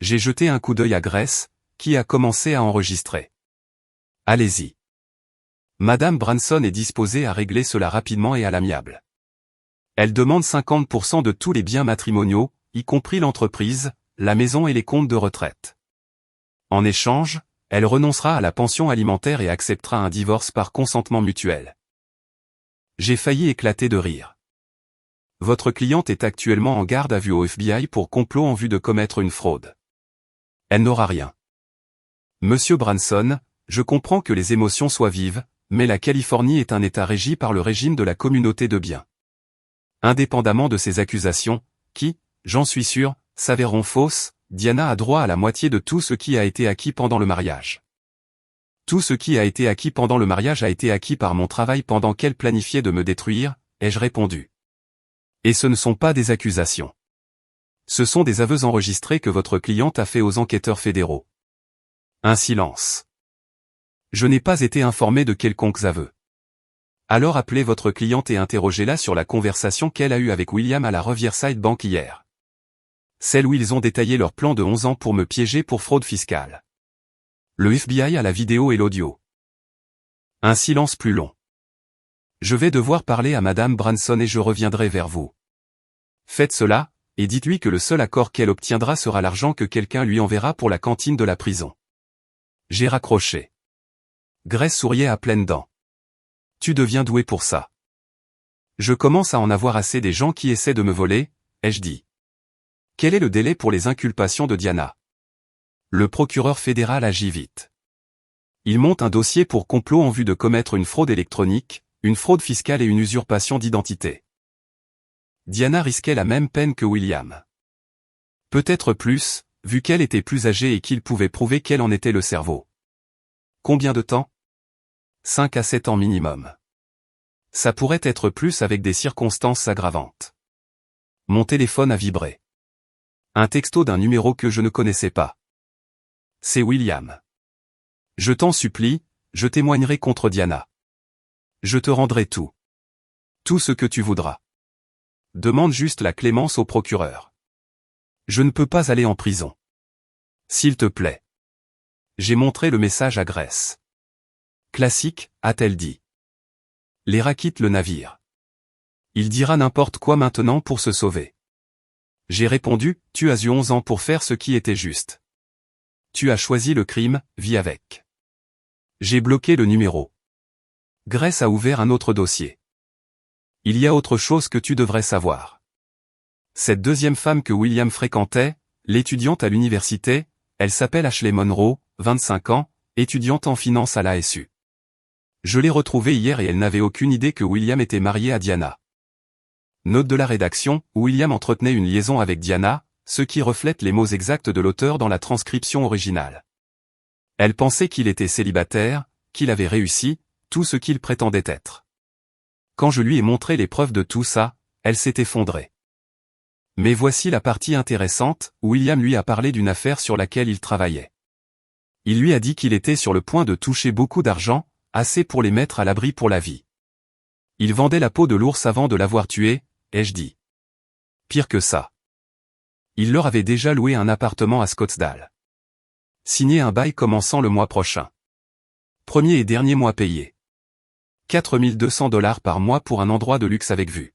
J'ai jeté un coup d'œil à Grace, qui a commencé à enregistrer. Allez-y. Madame Branson est disposée à régler cela rapidement et à l'amiable. Elle demande 50% de tous les biens matrimoniaux, y compris l'entreprise, la maison et les comptes de retraite. En échange, elle renoncera à la pension alimentaire et acceptera un divorce par consentement mutuel. J'ai failli éclater de rire. Votre cliente est actuellement en garde à vue au FBI pour complot en vue de commettre une fraude. Elle n'aura rien. Monsieur Branson, je comprends que les émotions soient vives, mais la Californie est un État régi par le régime de la communauté de biens. Indépendamment de ces accusations, qui, j'en suis sûr, s'avéreront fausses, Diana a droit à la moitié de tout ce qui a été acquis pendant le mariage. Tout ce qui a été acquis pendant le mariage a été acquis par mon travail pendant qu'elle planifiait de me détruire, ai-je répondu. Et ce ne sont pas des accusations. Ce sont des aveux enregistrés que votre cliente a fait aux enquêteurs fédéraux. Un silence. Je n'ai pas été informé de quelconques aveux. Alors appelez votre cliente et interrogez-la sur la conversation qu'elle a eue avec William à la Riverside Bank hier. Celle où ils ont détaillé leur plan de 11 ans pour me piéger pour fraude fiscale. Le FBI a la vidéo et l'audio. Un silence plus long. Je vais devoir parler à Madame Branson et je reviendrai vers vous. Faites cela, et dites-lui que le seul accord qu'elle obtiendra sera l'argent que quelqu'un lui enverra pour la cantine de la prison. J'ai raccroché. Grace souriait à pleines dents. Tu deviens doué pour ça. Je commence à en avoir assez des gens qui essaient de me voler, ai-je dit. Quel est le délai pour les inculpations de Diana? Le procureur fédéral agit vite. Il monte un dossier pour complot en vue de commettre une fraude électronique, une fraude fiscale et une usurpation d'identité. Diana risquait la même peine que William. Peut-être plus, vu qu'elle était plus âgée et qu'il pouvait prouver qu'elle en était le cerveau. Combien de temps? 5 à 7 ans minimum. Ça pourrait être plus avec des circonstances aggravantes. Mon téléphone a vibré. Un texto d'un numéro que je ne connaissais pas. C'est William. Je t'en supplie, je témoignerai contre Diana. Je te rendrai tout. Tout ce que tu voudras. Demande juste la clémence au procureur. Je ne peux pas aller en prison. S'il te plaît. J'ai montré le message à Grace. Classique, a-t-elle dit. Léra quitte le navire. Il dira n'importe quoi maintenant pour se sauver. J'ai répondu, tu as eu 11 ans pour faire ce qui était juste. Tu as choisi le crime, vis avec. J'ai bloqué le numéro. Grace a ouvert un autre dossier. Il y a autre chose que tu devrais savoir. Cette deuxième femme que William fréquentait, l'étudiante à l'université, elle s'appelle Ashley Monroe, 25 ans, étudiante en finance à l'ASU. Je l'ai retrouvée hier et elle n'avait aucune idée que William était marié à Diana. Note de la rédaction, William entretenait une liaison avec Diana, ce qui reflète les mots exacts de l'auteur dans la transcription originale. Elle pensait qu'il était célibataire, qu'il avait réussi, tout ce qu'il prétendait être. Quand je lui ai montré les preuves de tout ça, elle s'est effondrée. Mais voici la partie intéressante, William lui a parlé d'une affaire sur laquelle il travaillait. Il lui a dit qu'il était sur le point de toucher beaucoup d'argent, assez pour les mettre à l'abri pour la vie. Il vendait la peau de l'ours avant de l'avoir tué, ai-je dit. Pire que ça. Il leur avait déjà loué un appartement à Scottsdale. Signé un bail commençant le mois prochain. Premier et dernier mois payé. $4200 par mois pour un endroit de luxe avec vue.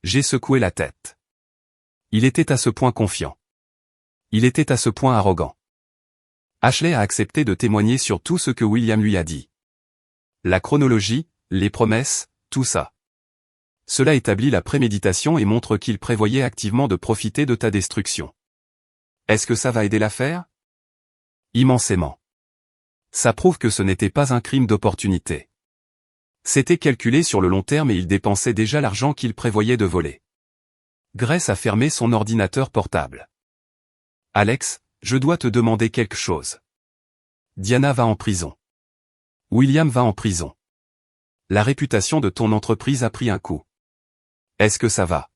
J'ai secoué la tête. Il était à ce point confiant. Il était à ce point arrogant. Ashley a accepté de témoigner sur tout ce que William lui a dit. La chronologie, les promesses, tout ça. Cela établit la préméditation et montre qu'il prévoyait activement de profiter de ta destruction. Est-ce que ça va aider l'affaire? Immensément. Ça prouve que ce n'était pas un crime d'opportunité. C'était calculé sur le long terme et il dépensait déjà l'argent qu'il prévoyait de voler. Grace a fermé son ordinateur portable. Alex, je dois te demander quelque chose. Diana va en prison. William va en prison. La réputation de ton entreprise a pris un coup. Est-ce que ça va?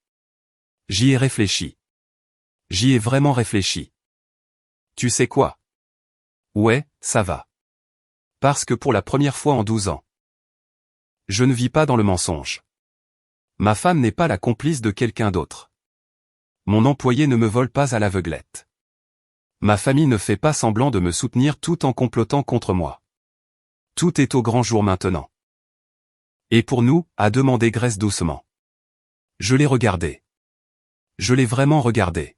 J'y ai réfléchi. J'y ai vraiment réfléchi. Tu sais quoi? Ouais, ça va. Parce que pour la première fois en 12 ans, je ne vis pas dans le mensonge. Ma femme n'est pas la complice de quelqu'un d'autre. Mon employé ne me vole pas à l'aveuglette. Ma famille ne fait pas semblant de me soutenir tout en complotant contre moi. Tout est au grand jour maintenant. Et pour nous, a demandé Grace doucement. Je l'ai regardé. Je l'ai vraiment regardé.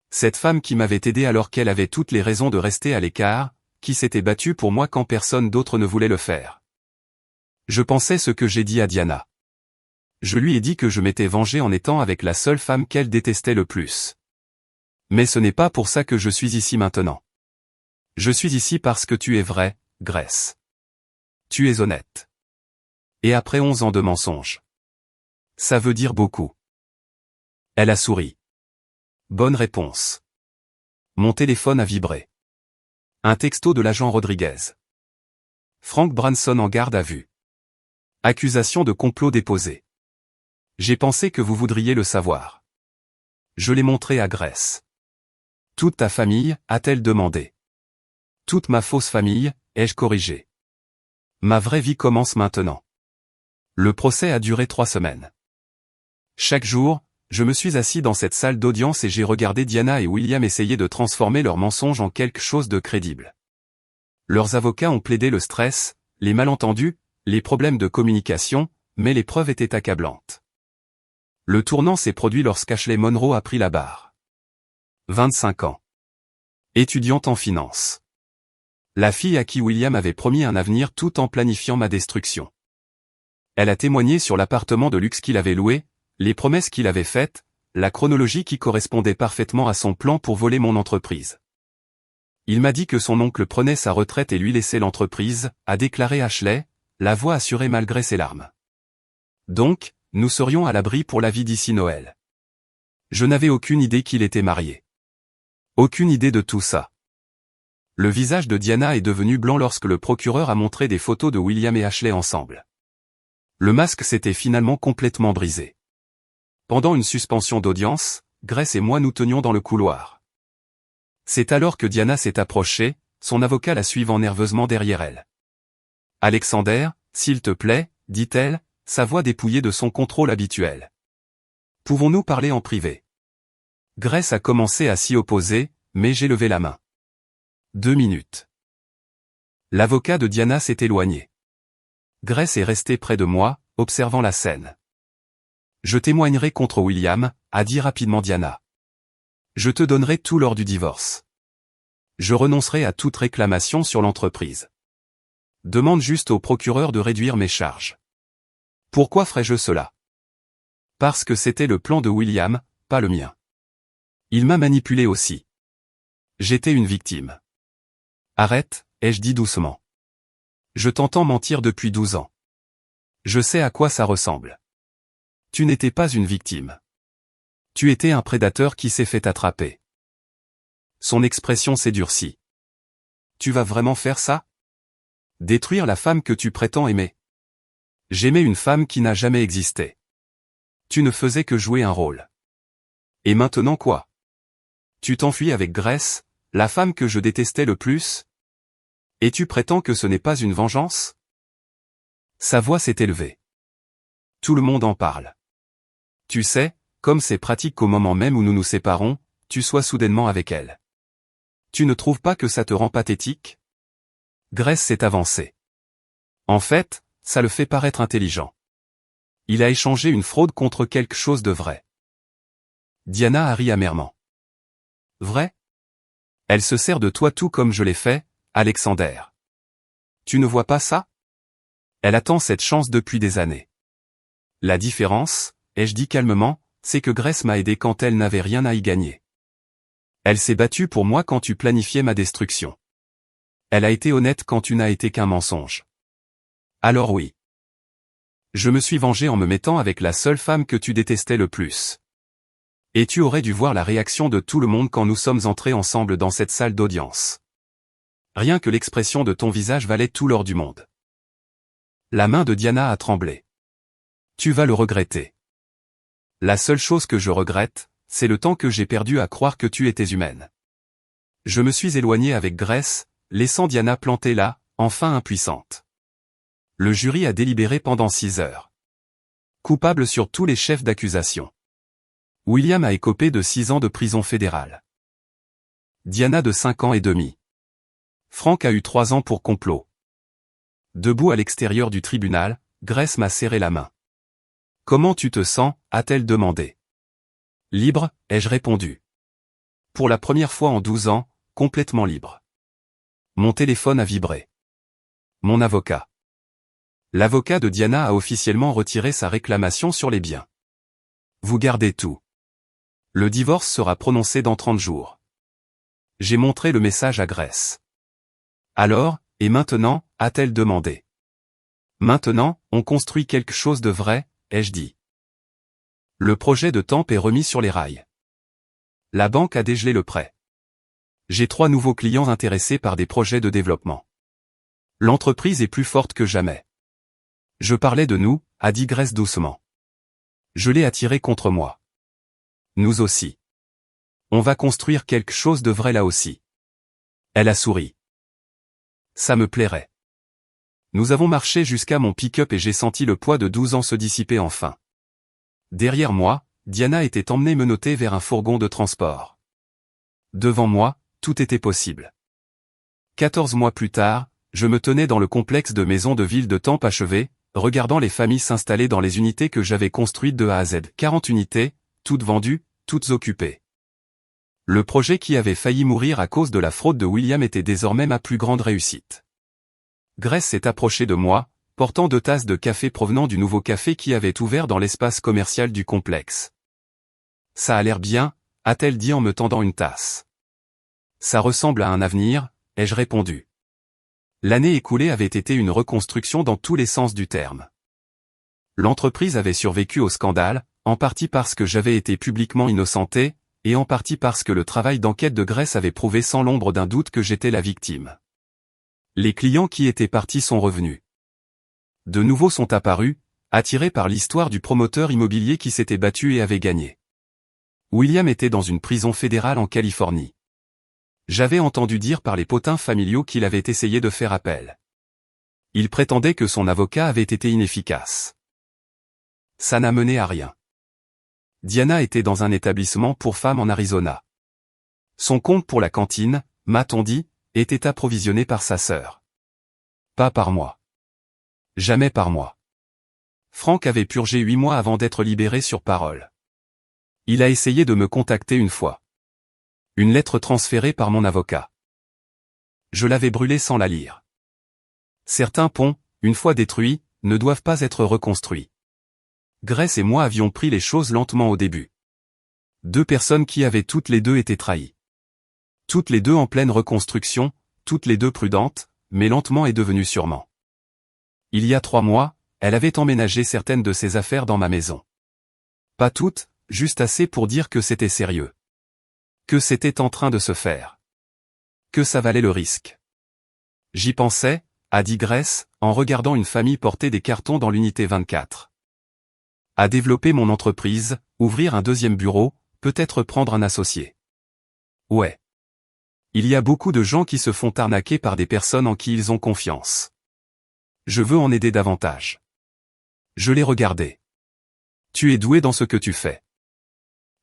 Cette femme qui m'avait aidé alors qu'elle avait toutes les raisons de rester à l'écart, qui s'était battue pour moi quand personne d'autre ne voulait le faire. Je pensais ce que j'ai dit à Diana. Je lui ai dit que je m'étais vengé en étant avec la seule femme qu'elle détestait le plus. Mais ce n'est pas pour ça que je suis ici maintenant. Je suis ici parce que tu es vrai, Grace. Tu es honnête. Et après 11 ans de mensonges. Ça veut dire beaucoup. Elle a souri. Bonne réponse. Mon téléphone a vibré. Un texto de l'agent Rodriguez. Frank Branson en garde à vue. Accusation de complot déposée. J'ai pensé que vous voudriez le savoir. Je l'ai montré à Grace. Toute ta famille, a-t-elle demandé. Toute ma fausse famille, ai-je corrigé. Ma vraie vie commence maintenant. Le procès a duré 3 semaines. Chaque jour, je me suis assis dans cette salle d'audience et j'ai regardé Diana et William essayer de transformer leurs mensonges en quelque chose de crédible. Leurs avocats ont plaidé le stress, les malentendus, les problèmes de communication, mais les preuves étaient accablantes. Le tournant s'est produit lorsqu'Ashley Monroe a pris la barre. 25 ans. Étudiante en finance. La fille à qui William avait promis un avenir tout en planifiant ma destruction. Elle a témoigné sur l'appartement de luxe qu'il avait loué, les promesses qu'il avait faites, la chronologie qui correspondait parfaitement à son plan pour voler mon entreprise. Il m'a dit que son oncle prenait sa retraite et lui laissait l'entreprise, a déclaré Ashley, la voix assurée malgré ses larmes. Donc, nous serions à l'abri pour la vie d'ici Noël. Je n'avais aucune idée qu'il était marié. Aucune idée de tout ça. Le visage de Diana est devenu blanc lorsque le procureur a montré des photos de William et Ashley ensemble. Le masque s'était finalement complètement brisé. Pendant une suspension d'audience, Grace et moi nous tenions dans le couloir. C'est alors que Diana s'est approchée, son avocat la suivant nerveusement derrière elle. « Alexander, s'il te plaît, dit-elle, sa voix dépouillée de son contrôle habituel. Pouvons-nous parler en privé ?» Grace a commencé à s'y opposer, mais j'ai levé la main. 2 minutes. L'avocat de Diana s'est éloigné. Grace est restée près de moi, observant la scène. « Je témoignerai contre William, a dit rapidement Diana. Je te donnerai tout lors du divorce. Je renoncerai à toute réclamation sur l'entreprise. Demande juste au procureur de réduire mes charges. Pourquoi ferais-je cela? Parce que c'était le plan de William, pas le mien. Il m'a manipulé aussi. J'étais une victime. Arrête, ai-je dit doucement. Je t'entends mentir depuis 12 ans. Je sais à quoi ça ressemble. Tu n'étais pas une victime. Tu étais un prédateur qui s'est fait attraper. Son expression s'est durcie. Tu vas vraiment faire ça? Détruire la femme que tu prétends aimer. J'aimais une femme qui n'a jamais existé. Tu ne faisais que jouer un rôle. Et maintenant quoi? Tu t'enfuis avec Grace, la femme que je détestais le plus? Et tu prétends que ce n'est pas une vengeance? Sa voix s'est élevée. Tout le monde en parle. Tu sais, comme c'est pratique qu'au moment même où nous nous séparons, tu sois soudainement avec elle. Tu ne trouves pas que ça te rend pathétique? Grace s'est avancée. En fait, ça le fait paraître intelligent. Il a échangé une fraude contre quelque chose de vrai. Diana a ri amèrement. Vrai? Elle se sert de toi tout comme je l'ai fait, Alexander. Tu ne vois pas ça? Elle attend cette chance depuis des années. La différence, ai-je dit calmement, c'est que Grace m'a aidé quand elle n'avait rien à y gagner. Elle s'est battue pour moi quand tu planifiais ma destruction. Elle a été honnête quand tu n'as été qu'un mensonge. Alors oui. Je me suis vengé en me mettant avec la seule femme que tu détestais le plus. Et tu aurais dû voir la réaction de tout le monde quand nous sommes entrés ensemble dans cette salle d'audience. Rien que l'expression de ton visage valait tout l'or du monde. La main de Diana a tremblé. Tu vas le regretter. La seule chose que je regrette, c'est le temps que j'ai perdu à croire que tu étais humaine. Je me suis éloigné avec Grace, laissant Diana plantée là, enfin impuissante. Le jury a délibéré pendant 6 heures. Coupable sur tous les chefs d'accusation. William a écopé de 6 ans de prison fédérale. Diana de 5 ans et demi. Frank a eu 3 ans pour complot. Debout à l'extérieur du tribunal, Grace m'a serré la main. « Comment tu te sens ?» a-t-elle demandé. « Libre », ai-je répondu. Pour la première fois en 12 ans, complètement libre. Mon téléphone a vibré. Mon avocat. L'avocat de Diana a officiellement retiré sa réclamation sur les biens. Vous gardez tout. Le divorce sera prononcé dans 30 jours. J'ai montré le message à Grace. Alors, et maintenant, a-t-elle demandé. Maintenant, on construit quelque chose de vrai, ai-je dit. Le projet de Tempe est remis sur les rails. La banque a dégelé le prêt. J'ai 3 nouveaux clients intéressés par des projets de développement. L'entreprise est plus forte que jamais. Je parlais de nous, a dit Grace doucement. Je l'ai attiré contre moi. Nous aussi. On va construire quelque chose de vrai là aussi. Elle a souri. Ça me plairait. Nous avons marché jusqu'à mon pick-up et j'ai senti le poids de 12 ans se dissiper enfin. Derrière moi, Diana était emmenée menottée vers un fourgon de transport. Devant moi, tout était possible. 14 mois plus tard, je me tenais dans le complexe de maisons de ville de Tempe achevé, regardant les familles s'installer dans les unités que j'avais construites de A à Z. 40 unités, toutes vendues, toutes occupées. Le projet qui avait failli mourir à cause de la fraude de William était désormais ma plus grande réussite. Grace s'est approchée de moi, portant 2 tasses de café provenant du nouveau café qui avait ouvert dans l'espace commercial du complexe. Ça a l'air bien, a-t-elle dit en me tendant une tasse. Ça ressemble à un avenir, ai-je répondu. L'année écoulée avait été une reconstruction dans tous les sens du terme. L'entreprise avait survécu au scandale, en partie parce que j'avais été publiquement innocenté, et en partie parce que le travail d'enquête de Grace avait prouvé sans l'ombre d'un doute que j'étais la victime. Les clients qui étaient partis sont revenus. De nouveaux sont apparus, attirés par l'histoire du promoteur immobilier qui s'était battu et avait gagné. William était dans une prison fédérale en Californie. J'avais entendu dire par les potins familiaux qu'il avait essayé de faire appel. Il prétendait que son avocat avait été inefficace. Ça n'a mené à rien. Diana était dans un établissement pour femmes en Arizona. Son compte pour la cantine, m'a-t-on dit, était approvisionné par sa sœur. Pas par moi. Jamais par moi. Frank avait purgé 8 mois avant d'être libéré sur parole. Il a essayé de me contacter une fois. Une lettre transférée par mon avocat. Je l'avais brûlée sans la lire. Certains ponts, une fois détruits, ne doivent pas être reconstruits. Grace et moi avions pris les choses lentement au début. 2 personnes qui avaient toutes les 2 été trahies. Toutes les 2 en pleine reconstruction, toutes les 2 prudentes, mais lentement et devenues sûrement. Il y a 3 mois, elle avait emménagé certaines de ses affaires dans ma maison. Pas toutes, juste assez pour dire que c'était sérieux. Que c'était en train de se faire. Que ça valait le risque. J'y pensais, a dit Grace, en regardant une famille porter des cartons dans l'unité 24. À développer mon entreprise, ouvrir un 2e bureau, peut-être prendre un associé. Ouais. Il y a beaucoup de gens qui se font arnaquer par des personnes en qui ils ont confiance. Je veux en aider davantage. Je l'ai regardé. Tu es doué dans ce que tu fais.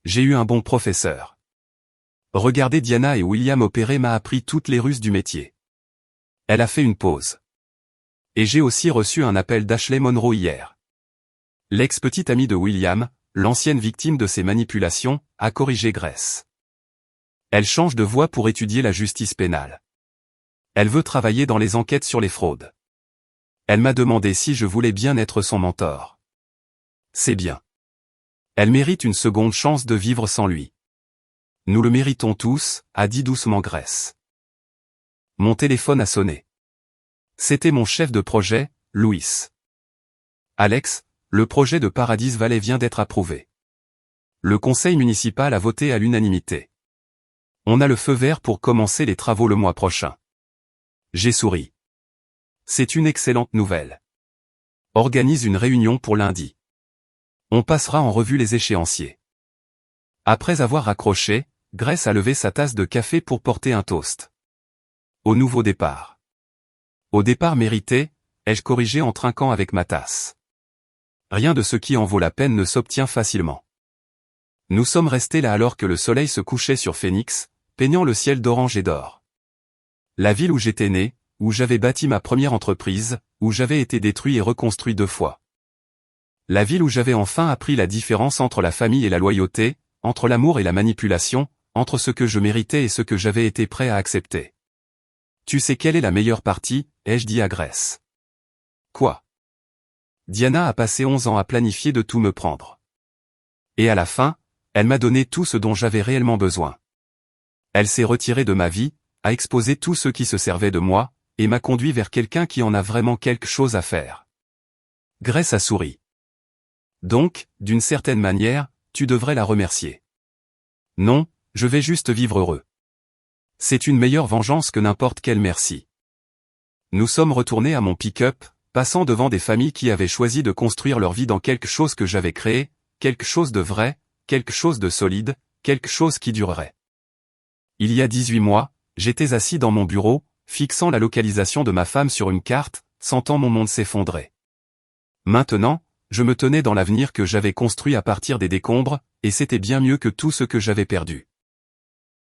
J'ai eu un bon professeur. Regarder Diana et William opérer m'a appris toutes les ruses du métier. Elle a fait une pause. Et j'ai aussi reçu un appel d'Ashley Monroe hier. L'ex-petite amie de William, l'ancienne victime de ses manipulations, a corrigé Grace. Elle change de voie pour étudier la justice pénale. Elle veut travailler dans les enquêtes sur les fraudes. Elle m'a demandé si je voulais bien être son mentor. C'est bien. Elle mérite une seconde chance de vivre sans lui. Nous le méritons tous, a dit doucement Grace. Mon téléphone a sonné. C'était mon chef de projet, Louis. Alex, le projet de Paradise Valley vient d'être approuvé. Le conseil municipal a voté à l'unanimité. On a le feu vert pour commencer les travaux le mois prochain. J'ai souri. C'est une excellente nouvelle. Organise une réunion pour lundi. On passera en revue les échéanciers. Après avoir raccroché, Grace a levé sa tasse de café pour porter un toast. Au nouveau départ. Au départ mérité, ai-je corrigé en trinquant avec ma tasse. Rien de ce qui en vaut la peine ne s'obtient facilement. Nous sommes restés là alors que le soleil se couchait sur Phoenix, peignant le ciel d'orange et d'or. La ville où j'étais né, où j'avais bâti ma première entreprise, où j'avais été détruit et reconstruit 2 fois. La ville où j'avais enfin appris la différence entre la famille et la loyauté, entre l'amour et la manipulation, entre ce que je méritais et ce que j'avais été prêt à accepter. Tu sais quelle est la meilleure partie, ai-je dit à Grace. Quoi? Diana a passé 11 ans à planifier de tout me prendre. Et à la fin, elle m'a donné tout ce dont j'avais réellement besoin. Elle s'est retirée de ma vie, a exposé tous ceux qui se servaient de moi, et m'a conduit vers quelqu'un qui en a vraiment quelque chose à faire. Grace a souri. Donc, d'une certaine manière, tu devrais la remercier. Non, je vais juste vivre heureux. C'est une meilleure vengeance que n'importe quel merci. Nous sommes retournés à mon pick-up, passant devant des familles qui avaient choisi de construire leur vie dans quelque chose que j'avais créé, quelque chose de vrai, quelque chose de solide, quelque chose qui durerait. Il y a 18 mois, j'étais assis dans mon bureau, fixant la localisation de ma femme sur une carte, sentant mon monde s'effondrer. Maintenant, je me tenais dans l'avenir que j'avais construit à partir des décombres, et c'était bien mieux que tout ce que j'avais perdu.